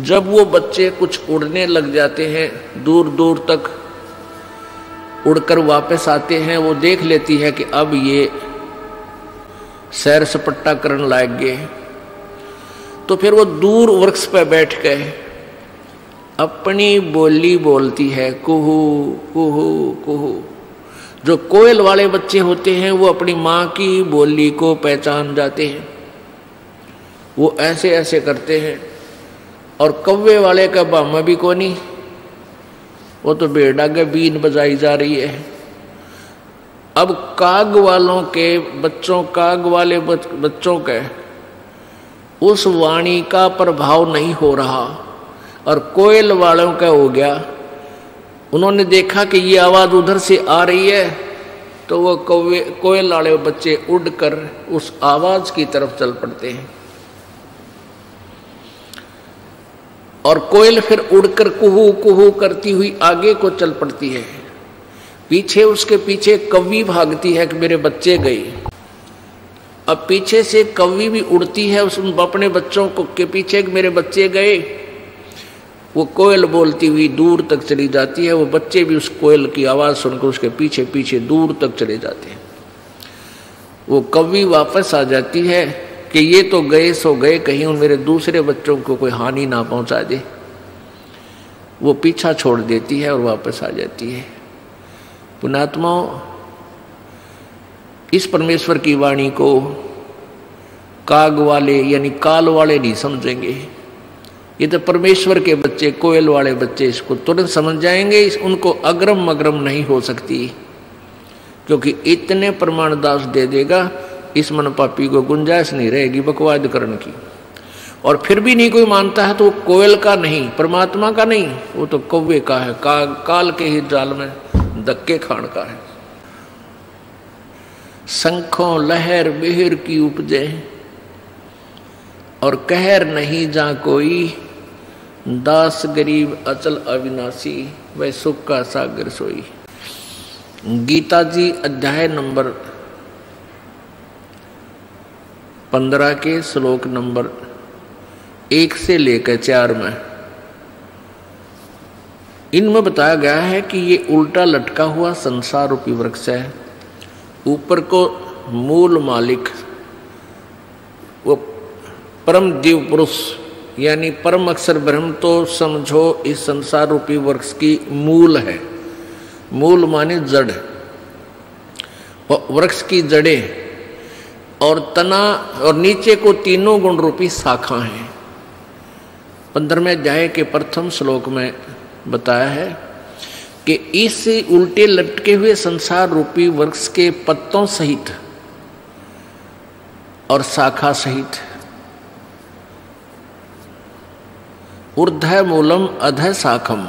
जब वो बच्चे कुछ उड़ने लग जाते हैं, दूर दूर तक उड़कर वापस आते हैं, वो देख लेती है कि अब ये सैर सपट्टा करने लायक गए, तो फिर वो दूर वृक्ष पर बैठ गए अपनी बोली बोलती है, कुहू कुहू कुहू। जो कोयल वाले बच्चे होते हैं वो अपनी माँ की बोली को पहचान जाते हैं, वो ऐसे ऐसे करते हैं। और कौवे वाले का बामा भी कोनी, वो तो बेड़ा के बीन बजाई जा रही है। अब काग वालों के बच्चों, काग वाले बच्चों के उस वाणी का प्रभाव नहीं हो रहा, और कोयल वालों का हो गया। उन्होंने देखा कि ये आवाज उधर से आ रही है, तो वो कोयल वाले बच्चे उड़कर उस आवाज की तरफ चल पड़ते हैं, और कोयल फिर उड़कर कुहू कुहू करती हुई आगे को चल पड़ती है। पीछे उसके पीछे कौवी भागती है कि मेरे बच्चे गए। अब पीछे से कौवी भी उड़ती है उस अपने बच्चों को के पीछे कि मेरे बच्चे गए। वो कोयल बोलती हुई दूर तक चली जाती है, वो बच्चे भी उस कोयल की आवाज सुनकर उसके पीछे पीछे दूर तक चले जाते हैं। वो कौवी वापस आ जाती है कि ये तो गए सो गए, कहीं उन मेरे दूसरे बच्चों को कोई हानि ना पहुंचा दे। वो पीछा छोड़ देती है और वापस आ जाती है। पुण्यात्माओं, इस परमेश्वर की वाणी को काग वाले यानी काल वाले नहीं समझेंगे। ये तो परमेश्वर के बच्चे, कोयल वाले बच्चे इसको तुरंत समझ जाएंगे। उनको अग्रम मग्रम नहीं हो सकती, क्योंकि इतने प्रमाण दास दे देगा, इस मन पापी को गुंजाइश नहीं रहेगी बकवाद करने की। और फिर भी नहीं कोई मानता है तो कोयल का नहीं, परमात्मा का नहीं, वो तो कौवे का है, काल के ही जाल में धक्के खान का है। शंखों लहर बिहर की उपजे और कहर नहीं जा कोई, दास गरीब अचल अविनाशी वह सुख का सागर सोई। गीता जी अध्याय नंबर 15 के श्लोक नंबर 1 से लेकर 4 में इनमें बताया गया है कि ये उल्टा लटका हुआ संसार रूपी वृक्ष है। ऊपर को मूल मालिक वो परम दिव्य पुरुष यानी परम अक्षर ब्रह्म तो समझो इस संसार रूपी वृक्ष की मूल है। मूल माने जड़, वृक्ष की जड़ें और तना, और नीचे को तीनों गुण रूपी शाखा हैं। 15वें अध्याय के प्रथम श्लोक में बताया है कि इस उल्टे लटके हुए संसार रूपी वृक्ष के पत्तों सहित और शाखा सहित ऊर्ध्व मूलम अधः शाखम,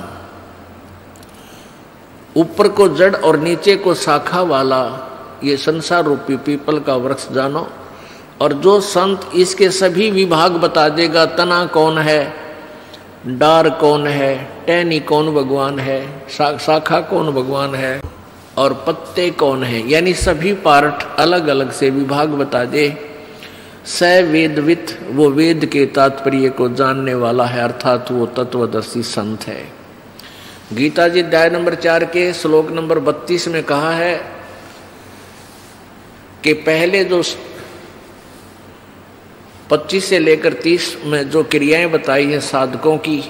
ऊपर को जड़ और नीचे को शाखा वाला ये संसार रूपी पीपल का वृक्ष जानो, और जो संत इसके सभी विभाग बता देगा, तना कौन है, डार कौन है, टहनी कौन भगवान है, शाखा कौन भगवान है, और पत्ते कौन है, यानी सभी पार्ट अलग अलग से विभाग बता दे, स वेदवित, वो वेद के तात्पर्य को जानने वाला है, अर्थात वो तत्वदर्शी संत है। गीता जी अध्याय नंबर 4 के श्लोक नंबर 32 में कहा है कि पहले जो 25 से लेकर 30 में जो क्रियाएं बताई हैं साधकों की,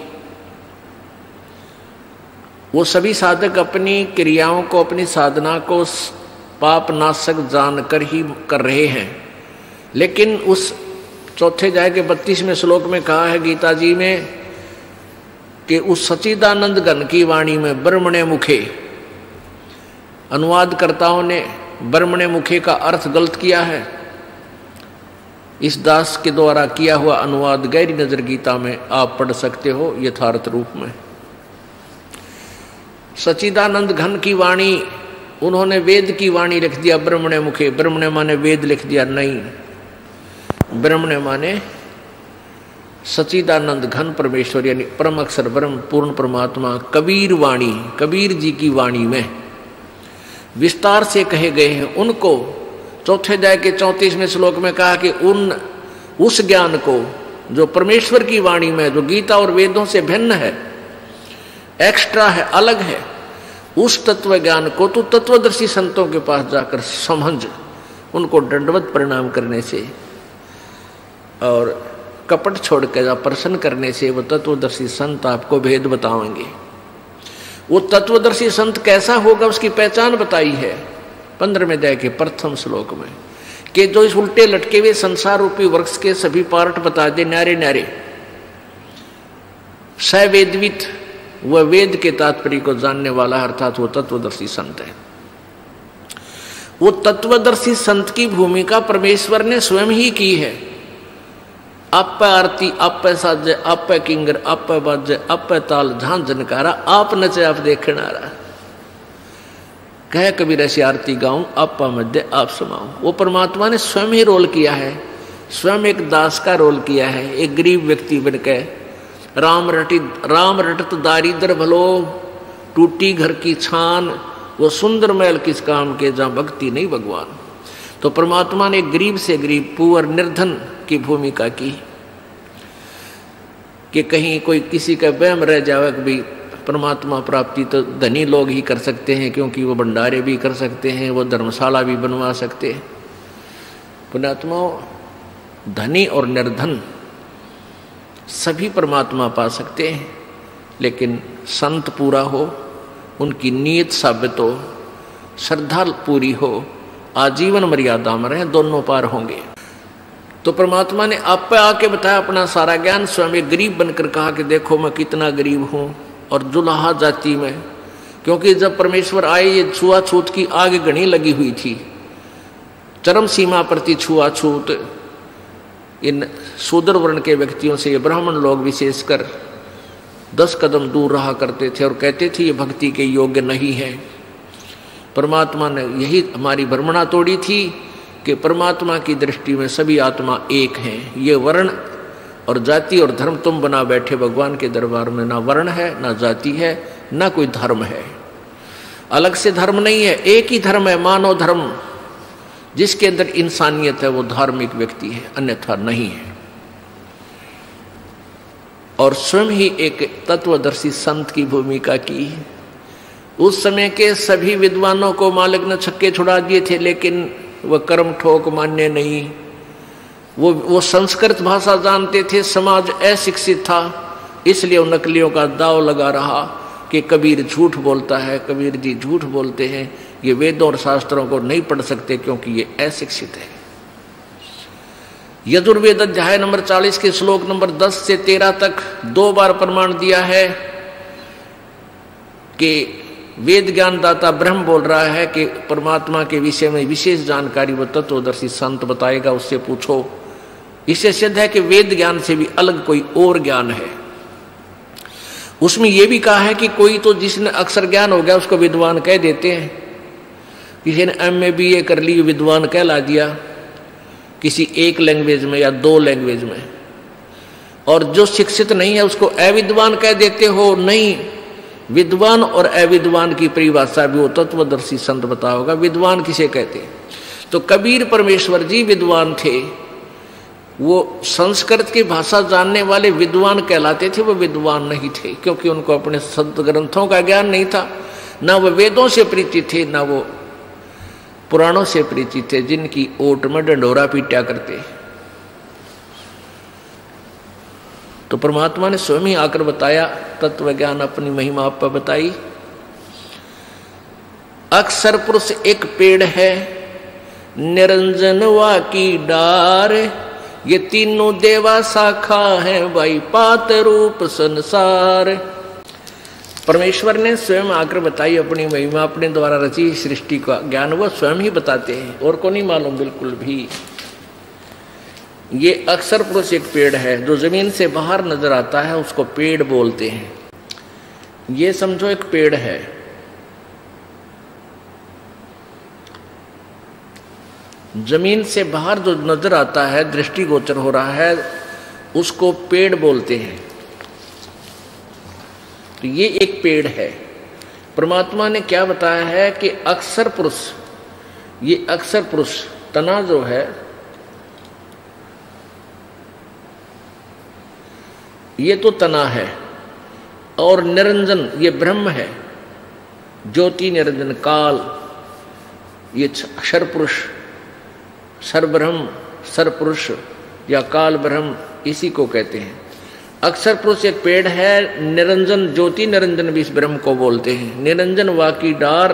वो सभी साधक अपनी क्रियाओं को, अपनी साधना को पाप नाशक जानकर ही कर रहे हैं। लेकिन उस चौथे अध्याय के 32वें श्लोक में कहा है गीता जी में कि उस सच्चिदानंद घन की वाणी में ब्रह्मणे मुखे, अनुवादकर्ताओं ने ब्रह्मणे मुखे का अर्थ गलत किया है। इस दास के द्वारा किया हुआ अनुवाद गहरी नजर गीता में आप पढ़ सकते हो यथार्थ रूप में। सच्चिदानंद घन की वाणी, उन्होंने वेद की वाणी लिख दिया ब्रह्मणे मुखे। ब्रह्मणे माने वेद लिख दिया, नहीं, ब्रह्मणे माने सच्चिदानंद घन परमेश्वर, यानी परम अक्षर ब्रह्म पूर्ण परमात्मा। कबीर वाणी, कबीर जी की वाणी में विस्तार से कहे गए हैं उनको। चौथे अध्याय के 34वें श्लोक में कहा कि उस ज्ञान को जो परमेश्वर की वाणी में, जो गीता और वेदों से भिन्न है, एक्स्ट्रा है, अलग है, उस तत्व ज्ञान को तू तत्वदर्शी संतों के पास जाकर समझ, उनको दंडवत प्रणाम करने से और कपट छोड़ कर प्रसन्न करने से वो तत्वदर्शी संत आपको भेद बताएंगे। वो तत्वदर्शी संत कैसा होगा उसकी पहचान बताई है 15वें अध्याय के प्रथम श्लोक में, कि जो इस उल्टे लटके हुए संसार रूपी वृक्ष के सभी पार्ट बता दे न्यारे न्यारे। सवेदवित, वह वेद के तात्पर्य को जानने वाला, अर्थात वो तत्वदर्शी संत है। वो तत्वदर्शी संत की भूमिका परमेश्वर ने स्वयं ही की है। आप आरती, आप साजे, आप किंगर, आप बाजे, आप ताल, झांझ झनकारा, आप नचे, आप देखनारा। कह कबीर ऐसी आरती गाऊं, आप मध्य आप समाऊं। वो परमात्मा ने स्वयं ही रोल किया है, स्वयं एक दास का रोल किया है। एक गरीब व्यक्ति बनकर राम रटत दारिद्र भलो, टूटी घर की छान, वो सुंदर महल किस काम के जहां भक्ति नहीं भगवान। तो परमात्मा ने गरीब से गरीब, पुअर निर्धन की भूमिका की कि कहीं कोई किसी का वहम रह जावे कि भाई परमात्मा प्राप्ति तो धनी लोग ही कर सकते हैं, क्योंकि वो भंडारे भी कर सकते हैं, वो धर्मशाला भी बनवा सकते हैं। पुण्यात्मा, धनी और निर्धन सभी परमात्मा पा सकते हैं, लेकिन संत पूरा हो, उनकी नीयत साबित हो, श्रद्धा पूरी हो, आजीवन मर्यादा में रहे, दोनों पार होंगे। तो परमात्मा ने आप पे आके बताया अपना सारा ज्ञान। स्वयं एक गरीब बनकर कहा कि देखो मैं कितना गरीब हूं, और जुलाहा जाति में, क्योंकि जब परमेश्वर आए ये छुआछूत की आग घनी लगी हुई थी, चरम सीमा प्रति छुआछूत इन शूद्र वर्ण के व्यक्तियों से ये ब्राह्मण लोग विशेषकर 10 कदम दूर रहा करते थे और कहते थे ये भक्ति के योग्य नहीं है। परमात्मा ने यही हमारी भ्रमणा तोड़ी थी कि परमात्मा की दृष्टि में सभी आत्मा एक हैं। ये वर्ण और जाति और धर्म तुम बना बैठे भगवान के दरबार में, ना वर्ण है, ना जाति है, ना कोई धर्म है, अलग से धर्म नहीं है, एक ही धर्म है, मानव धर्म। जिसके अंदर इंसानियत है वो धार्मिक व्यक्ति है, अन्यथा नहीं है। और स्वयं ही एक तत्वदर्शी संत की भूमिका की। उस समय के सभी विद्वानों को मालिक ने छक्के छुड़ा दिए थे, लेकिन वह कर्म ठोक मान्य नहीं। वो संस्कृत भाषा जानते थे, समाज अशिक्षित था, इसलिए उन नकलियों का दाव लगा रहा कि कबीर झूठ बोलता है, कबीर जी झूठ बोलते हैं, ये वेदों और शास्त्रों को नहीं पढ़ सकते क्योंकि ये अशिक्षित है। यजुर्वेद अध्याय नंबर 40 के श्लोक नंबर 10 से 13 तक 2 बार प्रमाण दिया है कि वेद ज्ञानदाता ब्रह्म बोल रहा है कि परमात्मा के विषय में विशेष जानकारी वो तत्वदर्शी संत बताएगा, उससे पूछो। इससे सिद्ध है कि वेद ज्ञान से भी अलग कोई और ज्ञान है। उसमें यह भी कहा है कि कोई तो जिसने अक्षर ज्ञान हो गया उसको विद्वान कह देते हैं, किसी ने MA BA कर ली, विद्वान कहला दिया किसी एक लैंग्वेज में या 2 लैंग्वेज में, और जो शिक्षित नहीं है उसको अविद्वान कह देते हो। नहीं, विद्वान और अविद्वान की परिभाषा भी वो तत्वदर्शी संत बता होगा। विद्वान किसे कहते? तो कबीर परमेश्वर जी विद्वान थे, वो संस्कृत की भाषा जानने वाले विद्वान कहलाते थे। वो विद्वान नहीं थे क्योंकि उनको अपने संत ग्रंथों का ज्ञान नहीं था, ना वो वेदों से परिचित थे, ना वो पुराणों से परिचित थे जिनकी ओट में डंडोरा पीटा करते। तो परमात्मा ने स्वयं ही आकर बताया, तत्व ज्ञान अपनी महिमा आप पर बताई। अक्षर पुरुष एक पेड़ है, निरंजन वा की डार, ये तीनों देवा शाखा है, भाई पात रूप संसार। परमेश्वर ने स्वयं आकर बताई अपनी महिमा, अपने द्वारा रची सृष्टि का ज्ञान वो स्वयं ही बताते हैं, और को नहीं मालूम बिल्कुल भी। ये अक्षर पुरुष एक पेड़ है, जो जमीन से बाहर नजर आता है उसको पेड़ बोलते हैं। ये समझो एक पेड़ है, जमीन से बाहर जो नजर आता है, दृष्टिगोचर हो रहा है, उसको पेड़ बोलते हैं। तो ये एक पेड़ है। परमात्मा ने क्या बताया है कि अक्षर पुरुष, ये अक्षर पुरुष तना जो है, ये तो तना है, और निरंजन ये ब्रह्म है, ज्योति निरंजन काल, ये अक्षर पुरुष सर्वब्रह्म सरपुरुष या काल ब्रह्म, इसी को कहते हैं। अक्षर पुरुष एक पेड़ है, निरंजन ज्योति निरंजन भी इस ब्रह्म को बोलते हैं। निरंजन वाकी डार,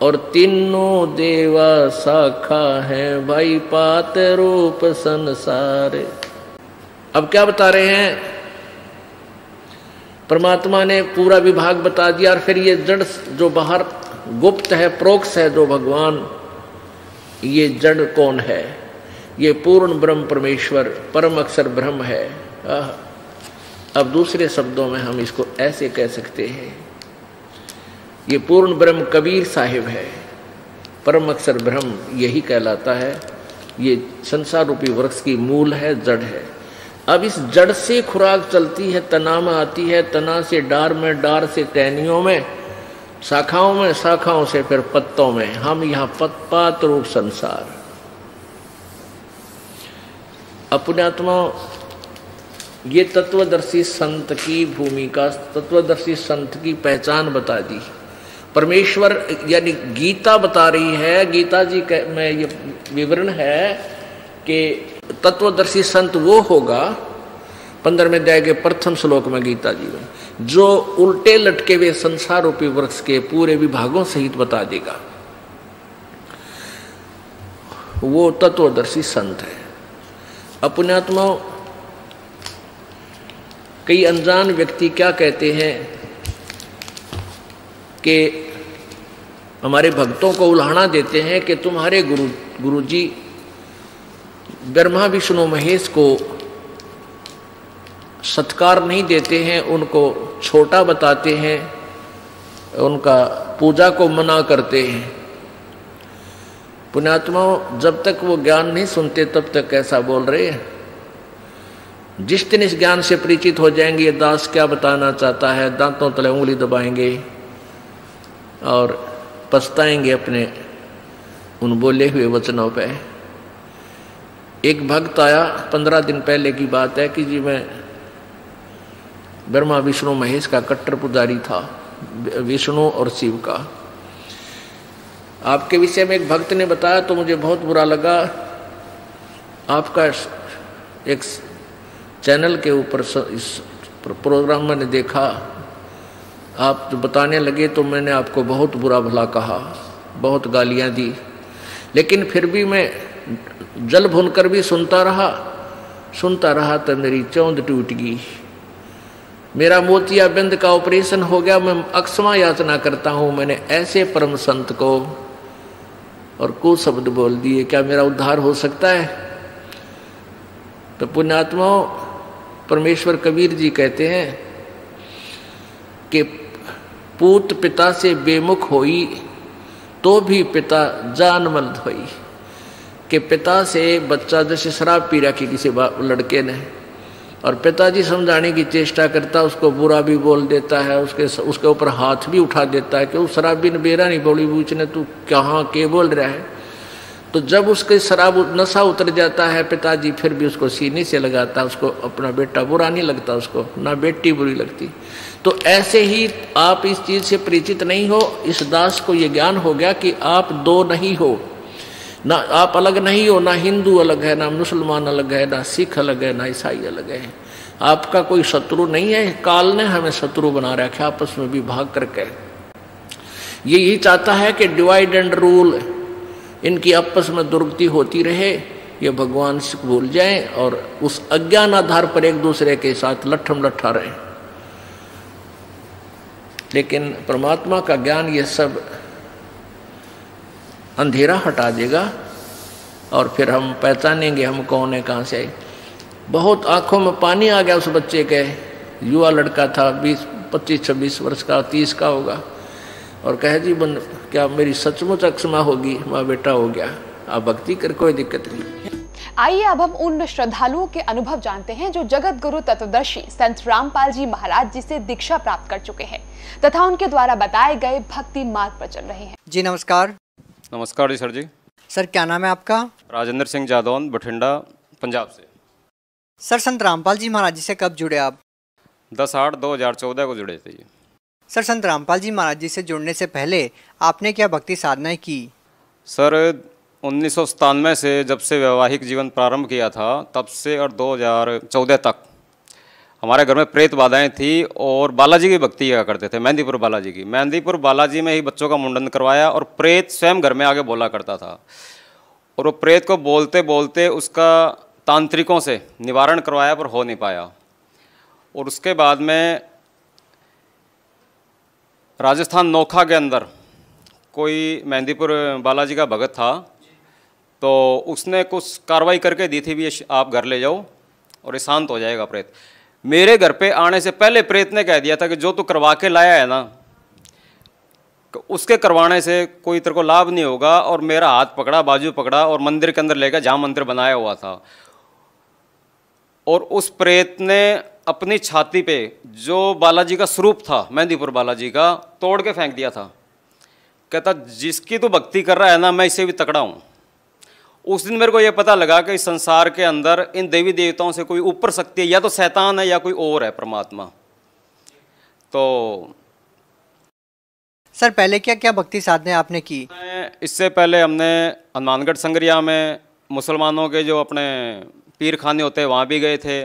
और तीनों देवा शाखा है, भाई पात रूप संसार। अब क्या बता रहे हैं? परमात्मा ने पूरा विभाग बता दिया, और फिर ये जड़ जो बाहर गुप्त है, प्रोक्ष है, जो भगवान, ये जड़ कौन है? ये पूर्ण ब्रह्म परमेश्वर परम अक्षर ब्रह्म है। अब दूसरे शब्दों में हम इसको ऐसे कह सकते हैं, ये पूर्ण ब्रह्म कबीर साहिब है, परम अक्षर ब्रह्म यही कहलाता है। ये संसार रूपी वृक्ष की मूल है, जड़ है। अब इस जड़ से खुराक चलती है, तना में आती है, तना से डार में, डार से टहनियों में, शाखाओं में, शाखाओं से फिर पत्तों में। हम यहाँ पात रूप संसार। अपने आत्मा, ये तत्वदर्शी संत की भूमिका, तत्वदर्शी संत की पहचान बता दी। परमेश्वर यानी गीता बता रही है, गीता जी में ये विवरण है कि तत्वदर्शी संत वो होगा, 15वें अध्याय के प्रथम श्लोक में गीता जी में, जो उल्टे लटके हुए संसार रूपी वृक्ष के पूरे विभागों सहित बता देगा, वो तत्वदर्शी संत है। अपने आत्मा, कई अनजान व्यक्ति क्या कहते हैं कि हमारे भक्तों को उल्हाना देते हैं कि तुम्हारे गुरुजी ब्रह्मा विष्णु महेश को सत्कार नहीं देते हैं, उनको छोटा बताते हैं, उनका पूजा को मना करते हैं। पुण्यात्माओं, जब तक वो ज्ञान नहीं सुनते तब तक ऐसा बोल रहे हैं। जिस दिन इस ज्ञान से परिचित हो जाएंगे, ये दास क्या बताना चाहता है, दांतों तले उंगली दबाएंगे और पछताएंगे अपने उन बोले हुए वचनों पे। एक भक्त आया, 15 दिन पहले की बात है, कि जी मैं ब्रह्मा विष्णु महेश का कट्टर पुजारी था, विष्णु और शिव का। आपके विषय में एक भक्त ने बताया तो मुझे बहुत बुरा लगा। आपका एक चैनल के ऊपर इस प्रोग्राम मैंने देखा, आप जो बताने लगे तो मैंने आपको बहुत बुरा भला कहा, बहुत गालियां दी, लेकिन फिर भी मैं जल भूनकर भी सुनता रहा तो मेरी चौंध टूट गई। मेरा मोतियाबिंद का ऑपरेशन हो गया, मैं अक्षमा याचना करता हूं। मैंने ऐसे परम संत को और कुछ शब्द बोल दिए, क्या मेरा उद्धार हो सकता है? तो पुण्यात्माओं, परमेश्वर कबीर जी कहते हैं कि पूत पिता से बेमुख होई तो भी पिता जानमल धोई कि पिता से बच्चा जैसे शराब पी रखी किसी लड़के ने, और पिताजी समझाने की चेष्टा करता, उसको बुरा भी बोल देता है, उसके ऊपर हाथ भी उठा देता है कि उस शराबी ने बेरा नहीं बोली पूछने तू कहाँ के बोल रहा है। तो जब उसके शराब नशा उतर जाता है पिताजी फिर भी उसको सीने से लगाता, उसको अपना बेटा बुरा नहीं लगता, उसको ना बेटी बुरी लगती। तो ऐसे ही आप इस चीज से परिचित नहीं हो, इस दास को ये ज्ञान हो गया कि आप दो नहीं हो, ना आप अलग नहीं हो, ना हिंदू अलग है, ना मुसलमान अलग है, ना सिख अलग है, ना ईसाई अलग है। आपका कोई शत्रु नहीं है, काल ने हमें शत्रु बना रखा आपस में विभाग करके। ये यही चाहता है कि डिवाइड एंड रूल, इनकी आपस में दुर्गति होती रहे, ये भगवान से भूल जाएं और उस अज्ञान आधार पर एक दूसरे के साथ लट्ठम लट्ठा रहे। लेकिन परमात्मा का ज्ञान ये सब अंधेरा हटा देगा और फिर हम पहचानेंगे हम कौन है, कहाँ से आए। बहुत आंखों में पानी आ गया उस बच्चे के, युवा लड़का था, 25-26 वर्ष का, 30 का होगा, और कहे जी क्या मेरी सचमुच अक्षमा होगी, माँ बेटा हो गया, आप भक्ति कर कोई दिक्कत नहीं। आइए अब हम उन श्रद्धालुओं के अनुभव जानते हैं जो जगत गुरु तत्वदर्शी संत रामपाल जी महाराज जी से दीक्षा प्राप्त कर चुके हैं तथा उनके द्वारा बताए गए भक्ति मार्ग पर चल रहे हैं। जी नमस्कार। नमस्कार जी सर जी। सर क्या नाम है आपका? राजेंद्र सिंह जादौन, बठिंडा, पंजाब से। सर संत रामपाल जी महाराज जी से कब जुड़े आप? 10/8/2014 को जुड़े थे जी। सर संत रामपाल जी महाराज जी से जुड़ने से पहले आपने क्या भक्ति साधनाएं की? सर 1997 से जब से वैवाहिक जीवन प्रारंभ किया था तब से और 2014 तक हमारे घर में प्रेत बाधाएं थी और बालाजी की भक्ति किया करते थे, मेहंदीपुर बालाजी की। मेहंदीपुर बालाजी में ही बच्चों का मुंडन करवाया और प्रेत स्वयं घर में आगे बोला करता था, और वो प्रेत को बोलते बोलते उसका तांत्रिकों से निवारण करवाया पर हो नहीं पाया। और उसके बाद में राजस्थान नोखा के अंदर कोई मेहंदीपुर बालाजी का भगत था, तो उसने कुछ कार्रवाई करके दी थी भी आप घर ले जाओ और ये शांत हो जाएगा प्रेत। मेरे घर पे आने से पहले प्रेत ने कह दिया था कि जो तू करवा के लाया है ना, उसके करवाने से कोई तेरे को लाभ नहीं होगा। और मेरा हाथ पकड़ा, बाजू पकड़ा और मंदिर के अंदर ले गया जहाँ मंदिर बनाया हुआ था, और उस प्रेत ने अपनी छाती पे जो बालाजी का स्वरूप था मेहंदीपुर बालाजी का तोड़ के फेंक दिया था। कहता जिसकी तू भक्ति कर रहा है ना, मैं इससे भी तकड़ा हूँ। उस दिन मेरे को यह पता लगा कि इस संसार के अंदर इन देवी देवताओं से कोई ऊपर शक्ति है, या तो शैतान है या कोई और है परमात्मा। तो सर पहले क्या क्या भक्ति साधनाएं आपने की? इससे पहले हमने हनुमानगढ़ संगरिया में मुसलमानों के जो अपने पीर खाने होते हैं वहाँ भी गए थे,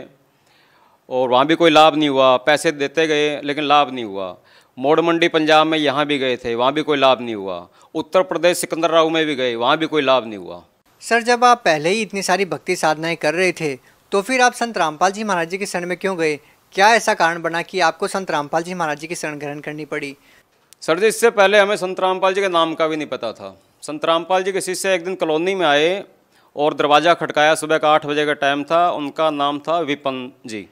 और वहाँ भी कोई लाभ नहीं हुआ। पैसे देते गए लेकिन लाभ नहीं हुआ। मोड़ मंडी पंजाब में यहाँ भी गए थे, वहाँ भी कोई लाभ नहीं हुआ। उत्तर प्रदेश सिकंदराबाद में भी गए, वहाँ भी कोई लाभ नहीं हुआ। सर जब आप पहले ही इतनी सारी भक्ति साधनाएं कर रहे थे तो फिर आप संत रामपाल जी महाराज जी की शरण में क्यों गए? क्या ऐसा कारण बना कि आपको संत रामपाल जी महाराज जी की शरण ग्रहण करनी पड़ी? सर जी इससे पहले हमें संत रामपाल जी के नाम का भी नहीं पता था। संत रामपाल जी के शिष्य एक दिन कॉलोनी में आए और दरवाज़ा खटकाया, सुबह का 8 बजे का टाइम था। उनका नाम था विपन जी।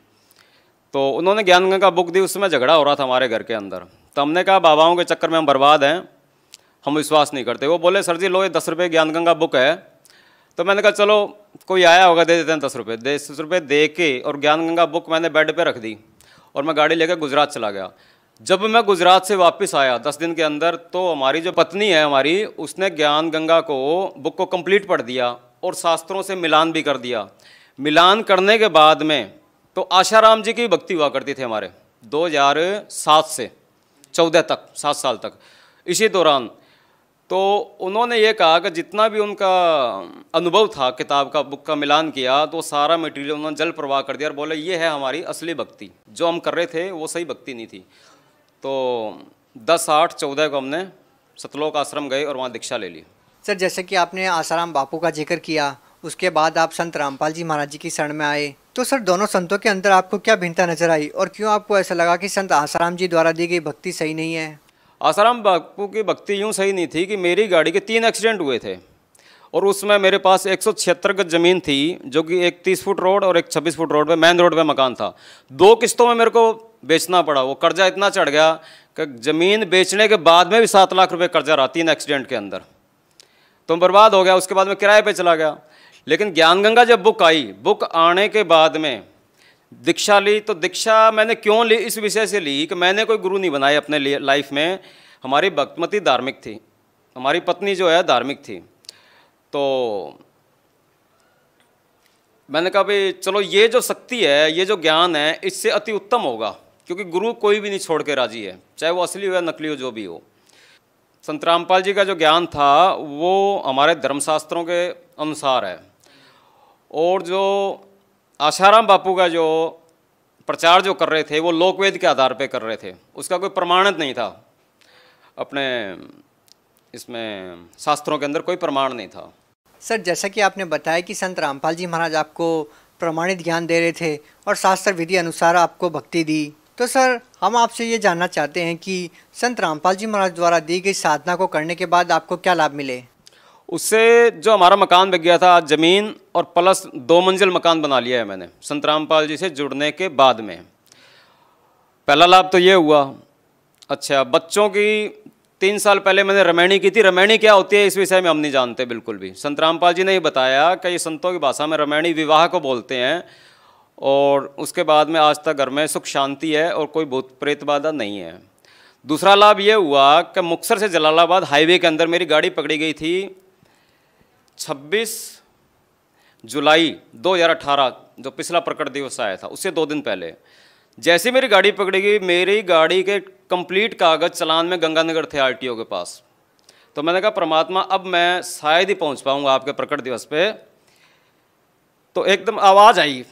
तो उन्होंने ज्ञान गंगा बुक दी, उसमें झगड़ा हो रहा था हमारे घर के अंदर। तो हमने कहा बाबाओं के चक्कर में हम बर्बाद हैं, हम विश्वास नहीं करते। वो बोले सर जी लो ये 10 रुपये ज्ञान गंगा बुक है। तो मैंने कहा चलो कोई आया होगा दे देते हैं 10 रुपये। 10 रुपये दे के और ज्ञान गंगा बुक मैंने बेड पे रख दी और मैं गाड़ी लेकर गुजरात चला गया। जब मैं गुजरात से वापस आया 10 दिन के अंदर, तो हमारी जो पत्नी है हमारी, उसने ज्ञान गंगा को बुक को कंप्लीट पढ़ दिया और शास्त्रों से मिलान भी कर दिया। मिलान करने के बाद में तो आशाराम जी की भक्ति हुआ करती थी हमारे 2007 से 14 तक, 7 साल तक। इसी दौरान तो उन्होंने ये कहा कि जितना भी उनका अनुभव था किताब का, बुक का मिलान किया तो सारा मटेरियल उन्होंने जल प्रवाह कर दिया और बोले ये है हमारी असली भक्ति, जो हम कर रहे थे वो सही भक्ति नहीं थी। तो 10/8/14 को हमने सतलोक आश्रम गए और वहाँ दीक्षा ले ली। सर जैसे कि आपने आसाराम बापू का जिक्र किया, उसके बाद आप संत रामपाल जी महाराज जी की शरण में आए, तो सर दोनों संतों के अंदर आपको क्या भिन्नता नजर आई और क्यों आपको ऐसा लगा कि संत आसाराम जी द्वारा दी गई भक्ति सही नहीं है? आसाराम बापू की भक्ति यूँ सही नहीं थी कि मेरी गाड़ी के 3 एक्सीडेंट हुए थे और उसमें मेरे पास 176 गज ज़मीन थी, जो कि एक 30 फुट रोड और एक 26 फुट रोड पे, मेन रोड पे मकान था। 2 किस्तों में मेरे को बेचना पड़ा। वो कर्जा इतना चढ़ गया कि ज़मीन बेचने के बाद में भी 7 लाख रुपए कर्जा रहा 3 एक्सीडेंट के अंदर, तो बर्बाद हो गया। उसके बाद में किराए पे चला गया। लेकिन ज्ञान गंगा जब बुक आई, बुक आने के बाद में दीक्षा ली, तो दीक्षा मैंने क्यों ली, इस विषय से ली कि मैंने कोई गुरु नहीं बनाए अपने लिए लाइफ में। हमारी भक्तमती धार्मिक थी, हमारी पत्नी जो है धार्मिक थी, तो मैंने कहा भाई चलो ये जो शक्ति है, ये जो ज्ञान है, इससे अति उत्तम होगा, क्योंकि गुरु कोई भी नहीं छोड़ के राजी है, चाहे वो असली हो या नकली हो, जो भी हो। संत रामपाल जी का जो ज्ञान था वो हमारे धर्मशास्त्रों के अनुसार है, और जो आशाराम बापू का जो प्रचार जो कर रहे थे वो लोकवेद के आधार पे कर रहे थे, उसका कोई प्रमाणित नहीं था, अपने इसमें शास्त्रों के अंदर कोई प्रमाण नहीं था। सर, जैसा कि आपने बताया कि संत रामपाल जी महाराज आपको प्रमाणित ज्ञान दे रहे थे और शास्त्र विधि अनुसार आपको भक्ति दी, तो सर हम आपसे ये जानना चाहते हैं कि संत रामपाल जी महाराज द्वारा दी गई साधना को करने के बाद आपको क्या लाभ मिले? उससे जो हमारा मकान बिक गया था, आज ज़मीन और प्लस 2 मंजिल मकान बना लिया है मैंने संत रामपाल जी से जुड़ने के बाद में। पहला लाभ तो ये हुआ। अच्छा, बच्चों की 3 साल पहले मैंने रमैणी की थी। रमैणी क्या होती है इस विषय में हम नहीं जानते बिल्कुल भी। संत रामपाल जी ने ये बताया कि ये संतों की भाषा में रमैणी विवाह को बोलते हैं, और उसके बाद में आज तक घर में सुख शांति है और कोई भूत प्रेत बाधा नहीं है। दूसरा लाभ ये हुआ कि मुक्तसर से जलालाबाद हाईवे के अंदर मेरी गाड़ी पकड़ी गई थी 26 जुलाई 2018, जो पिछला प्रकट दिवस आया था, उससे 2 दिन पहले। जैसे मेरी गाड़ी पकड़ी गई, मेरी गाड़ी के कंप्लीट कागज चालान में गंगानगर थे आरटीओ के पास। तो मैंने कहा परमात्मा अब मैं शायद ही पहुंच पाऊंगा आपके प्रकट दिवस पे। तो एकदम आवाज़ आई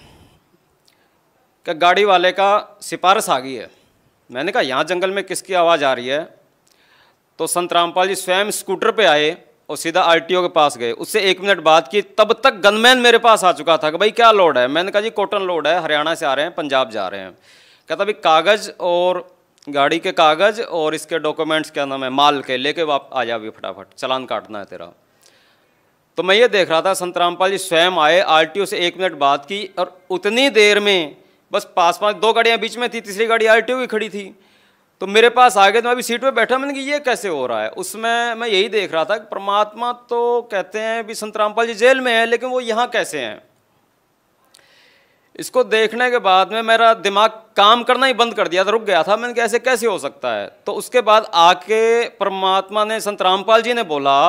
कि गाड़ी वाले का सिफारिश आ गई है। मैंने कहा यहाँ जंगल में किसकी आवाज़ आ रही है? तो संत रामपाल जी स्वयं स्कूटर पे आए और सीधा आरटीओ के पास गए। उससे 1 मिनट बात की, तब तक गनमैन मेरे पास आ चुका था कि भाई क्या लोड है? मैंने कहा जी कॉटन लोड है, हरियाणा से आ रहे हैं, पंजाब जा रहे हैं। कहता भाई कागज़ और गाड़ी के कागज़ और इसके डॉक्यूमेंट्स क्या नाम है माल के लेके वाप आ जा भी फटाफट, चालान काटना है तेरा। तो मैं ये देख रहा था संत रामपाल जी स्वयं आए, आरटीओ से 1 मिनट बात की, और उतनी देर में बस पास 2 गाड़ियाँ बीच में थी, तीसरी गाड़ी आरटीओ की खड़ी थी। तो मेरे पास आ गए, तो मैं अभी सीट पे बैठा, मैंने कहा ये कैसे हो रहा है? उसमें मैं यही देख रहा था कि परमात्मा तो कहते हैं भी संत रामपाल जी जेल में है, लेकिन वो यहाँ कैसे हैं? इसको देखने के बाद में मेरा दिमाग काम करना ही बंद कर दिया था, रुक गया था। मैंने कहा ऐसे कैसे हो सकता है? तो उसके बाद आके परमात्मा ने, संत रामपाल जी ने बोला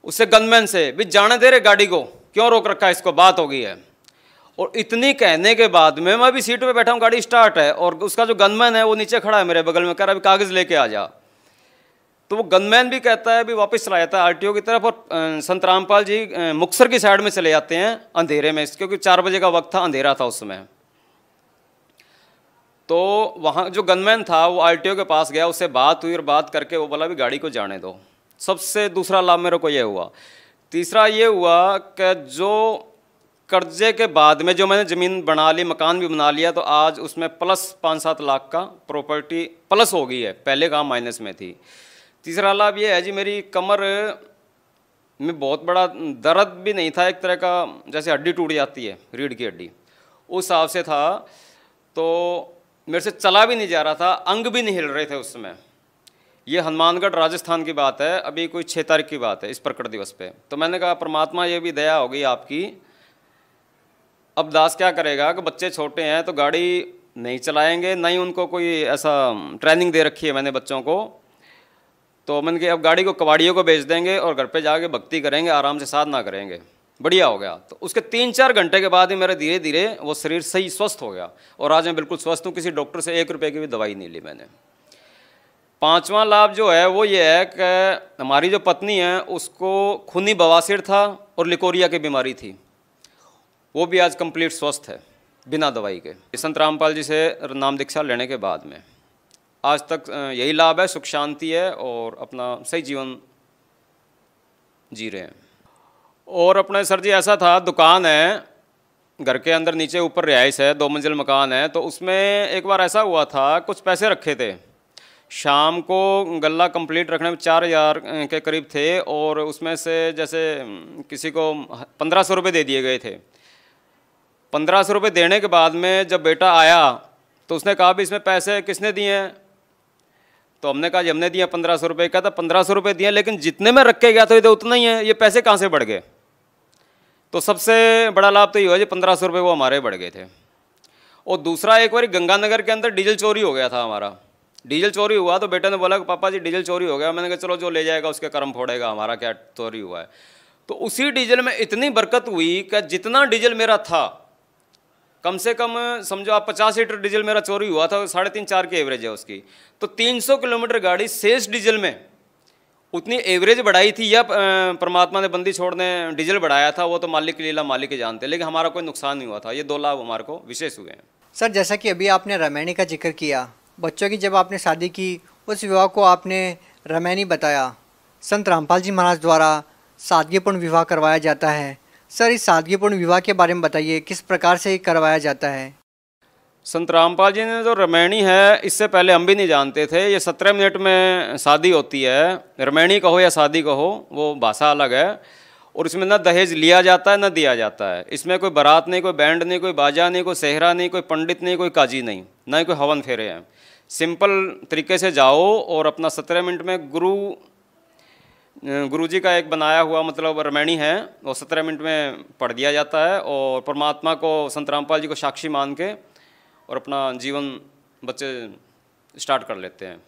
उससे गनमैन से, भी जाने दे रहे गाड़ी को, क्यों रोक रखा है इसको, बात हो गई है। और इतनी कहने के बाद में मैं भी सीट पे बैठा हूँ, गाड़ी स्टार्ट है, और उसका जो गनमैन है वो नीचे खड़ा है मेरे बगल में, कह रहा है कागज़ लेके आ जा। तो वो गनमैन भी कहता है भी वापस चला जाता है आरटीओ की तरफ, और संत रामपाल जी मुक्तसर की साइड में चले जाते हैं अंधेरे में, क्योंकि 4 बजे का वक्त था, अंधेरा था उस समय। तो वहाँ जो गनमैन था वो आरटीओ के पास गया, उससे बात हुई, और बात करके वो बोला भी गाड़ी को जाने दो। सबसे दूसरा लाभ मेरे को ये हुआ। तीसरा ये हुआ कि जो कर्जे के बाद में जो मैंने ज़मीन बना ली, मकान भी बना लिया, तो आज उसमें प्लस 5-7 लाख का प्रॉपर्टी प्लस हो गई है, पहले काम माइनस में थी। तीसरा लाभ ये है जी, मेरी कमर में बहुत बड़ा दर्द भी नहीं था, एक तरह का जैसे हड्डी टूट जाती है, रीढ़ की हड्डी, उस हिसाब से था। तो मेरे से चला भी नहीं जा रहा था, अंग भी नहीं हिल रहे थे उस समय। ये हनुमानगढ़ राजस्थान की बात है, अभी कोई 6 तारीख की बात है, इस प्रकट दिवस पे। तो मैंने कहा परमात्मा ये भी दया हो गई आपकी, अब दास क्या करेगा कि बच्चे छोटे हैं तो गाड़ी नहीं चलाएंगे, नहीं उनको कोई ऐसा ट्रेनिंग दे रखी है मैंने बच्चों को। तो मैंने कहा अब गाड़ी को कबाड़ियों को बेच देंगे और घर पे जाके भक्ति करेंगे, आराम से साधना करेंगे। बढ़िया हो गया। तो उसके 3-4 घंटे के बाद ही मेरा धीरे धीरे वो शरीर सही स्वस्थ हो गया, और आज मैं बिल्कुल स्वस्थ हूँ। किसी डॉक्टर से 1 रुपये की भी दवाई नहीं ली मैंने। 5वां लाभ जो है वो ये है कि हमारी जो पत्नी है उसको खूनी बवासीर था और लिकोरिया की बीमारी थी, वो भी आज कंप्लीट स्वस्थ है बिना दवाई के, संत रामपाल जी से नाम दीक्षा लेने के बाद में। आज तक यही लाभ है, सुख शांति है और अपना सही जीवन जी रहे हैं। और अपने सर जी ऐसा था, दुकान है घर के अंदर, नीचे ऊपर रिहाइश है, 2 मंजिल मकान है। तो उसमें एक बार ऐसा हुआ था, कुछ पैसे रखे थे, शाम को गल्ला कंप्लीट रखने में 4000 के करीब थे, और उसमें से जैसे किसी को 1500 रुपये दे दिए गए थे। 1500 रुपये देने के बाद में जब बेटा आया तो उसने कहा भी इसमें पैसे किसने दिए हैं? तो हमने कहा जी हमने दिए 1500 रुपये। कहता 1500 रुपये दिए, लेकिन जितने में रख के गया था उतना ही है, ये पैसे कहाँ से बढ़ गए? तो सबसे बड़ा लाभ तो ये हुआ जी 1500 रुपये वो हमारे बढ़ गए थे। और दूसरा, एक बार गंगानगर के अंदर डीजल चोरी हो गया था हमारा। डीजल चोरी हुआ तो बेटे ने बोला कि पापा जी डीजल चोरी हो गया। मैंने कहा चलो जो ले जाएगा उसके कर्म फोड़ेगा, हमारा क्या चोरी हुआ है। तो उसी डीजल में इतनी बरकत हुई कि जितना डीजल मेरा था, कम से कम समझो आप 50 लीटर डीजल मेरा चोरी हुआ था, 3.5-4 की एवरेज है उसकी। तो 300 किलोमीटर गाड़ी शेष डीजल में उतनी एवरेज बढ़ाई थी या परमात्मा ने बंदी छोड़ने डीजल बढ़ाया था, वो तो मालिक की लीला मालिक ही जानते, लेकिन हमारा कोई नुकसान नहीं हुआ था। ये 2 लाभ हमारे को विशेष हुए हैं। सर, जैसा कि अभी आपने रामायणी का जिक्र किया, बच्चों की जब आपने शादी की उस विवाह को आपने रामायणी बताया। संत रामपाल जी महाराज द्वारा सादगीपूर्ण विवाह करवाया जाता है। सर, इस सादगीपूर्ण विवाह के बारे में बताइए, किस प्रकार से करवाया जाता है? संत रामपाल जी ने जो रामायणी है, इससे पहले हम भी नहीं जानते थे। ये 17 मिनट में शादी होती है। रामायणी कहो या शादी कहो, वो भाषा अलग है। और इसमें ना दहेज लिया जाता है ना दिया जाता है। इसमें कोई बारात नहीं, कोई बैंड नहीं, कोई बाजा नहीं, कोई सेहरा नहीं, कोई पंडित नहीं, कोई काजी नहीं, ना ही कोई हवन फेरे हैं। सिंपल तरीके से जाओ और अपना 17 मिनट में गुरु जी का एक बनाया हुआ मतलब रामायणी है, वो 17 मिनट में पढ़ दिया जाता है। और परमात्मा को, संत रामपाल जी को साक्षी मान के और अपना जीवन बच्चे स्टार्ट कर लेते हैं।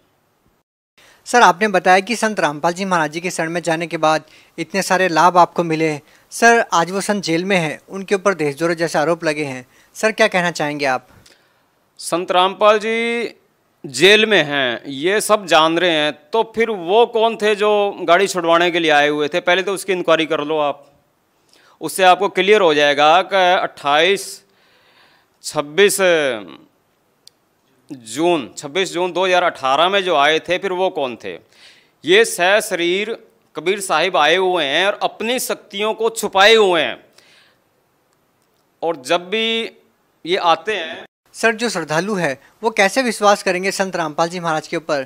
सर, आपने बताया कि संत रामपाल जी महाराज जी के शरण में जाने के बाद इतने सारे लाभ आपको मिले। सर, आज वो संत जेल में है, उनके ऊपर देशद्रोह जैसे आरोप लगे हैं। सर, क्या कहना चाहेंगे आप? संत रामपाल जी जेल में हैं, ये सब जान रहे हैं, तो फिर वो कौन थे जो गाड़ी छुड़वाने के लिए आए हुए थे? पहले तो उसकी इंक्वायरी कर लो आप, उससे आपको क्लियर हो जाएगा कि 26 जून 2018 में जो आए थे, फिर वो कौन थे? ये सशरीर कबीर साहिब आए हुए हैं और अपनी शक्तियों को छुपाए हुए हैं। और जब भी ये आते हैं, सर, जो श्रद्धालु है वो कैसे विश्वास करेंगे संत रामपाल जी महाराज के ऊपर?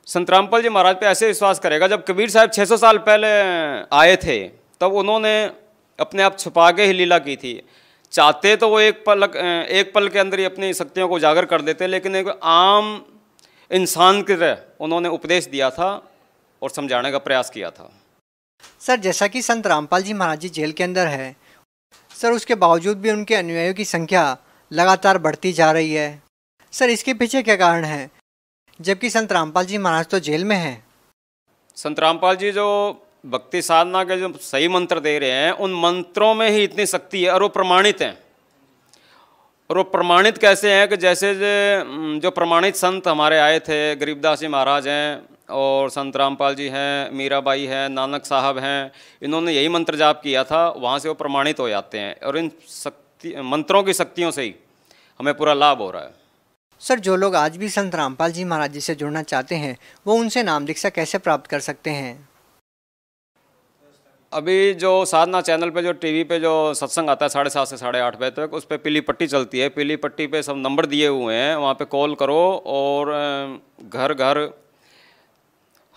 संत रामपाल जी महाराज पे ऐसे विश्वास करेगा, जब कबीर साहब 600 साल पहले आए थे तब उन्होंने अपने आप छुपा के ही लीला की थी। चाहते तो वो एक पल के अंदर ही अपनी शक्तियों को उजागर कर देते, लेकिन एक आम इंसान की तरह उन्होंने उपदेश दिया था और समझाने का प्रयास किया था। सर, जैसा कि संत रामपाल जी महाराज जी जेल के अंदर है, सर उसके बावजूद भी उनके अनुयायियों की संख्या लगातार बढ़ती जा रही है। सर, इसके पीछे क्या कारण है, जबकि संत रामपाल जी महाराज तो जेल में हैं? संत रामपाल जी जो भक्ति साधना के जो सही मंत्र दे रहे हैं, उन मंत्रों में ही इतनी शक्ति है और वो प्रमाणित हैं। और वो प्रमाणित कैसे हैं कि जैसे जो प्रमाणित संत हमारे आए थे, गरीबदास जी महाराज हैं और संत रामपाल जी हैं, मीराबाई हैं, नानक साहब हैं, इन्होंने यही मंत्र जाप किया था, वहाँ से वो प्रमाणित हो जाते हैं। और इन मंत्रों की शक्तियों से ही हमें पूरा लाभ हो रहा है। सर, जो लोग आज भी संत रामपाल जी महाराज जी से जुड़ना चाहते हैं, वो उनसे नाम दीक्षा कैसे प्राप्त कर सकते हैं? अभी जो साधना चैनल पे जो टीवी पे जो सत्संग आता है 7:30 से 8:30 बजे तक, उस पर पीली पट्टी चलती है। पीली पट्टी पे सब नंबर दिए हुए हैं, वहाँ पे कॉल करो और घर घर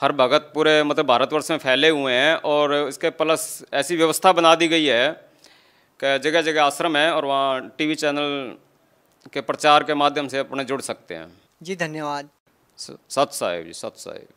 हर भगत पूरे मतलब भारतवर्ष में फैले हुए हैं। और इसके प्लस ऐसी व्यवस्था बना दी गई है कि जगह जगह आश्रम है और वहाँ टीवी चैनल के प्रचार के माध्यम से अपने जुड़ सकते हैं। जी, धन्यवाद। सत साहिब जी, सत साहिब।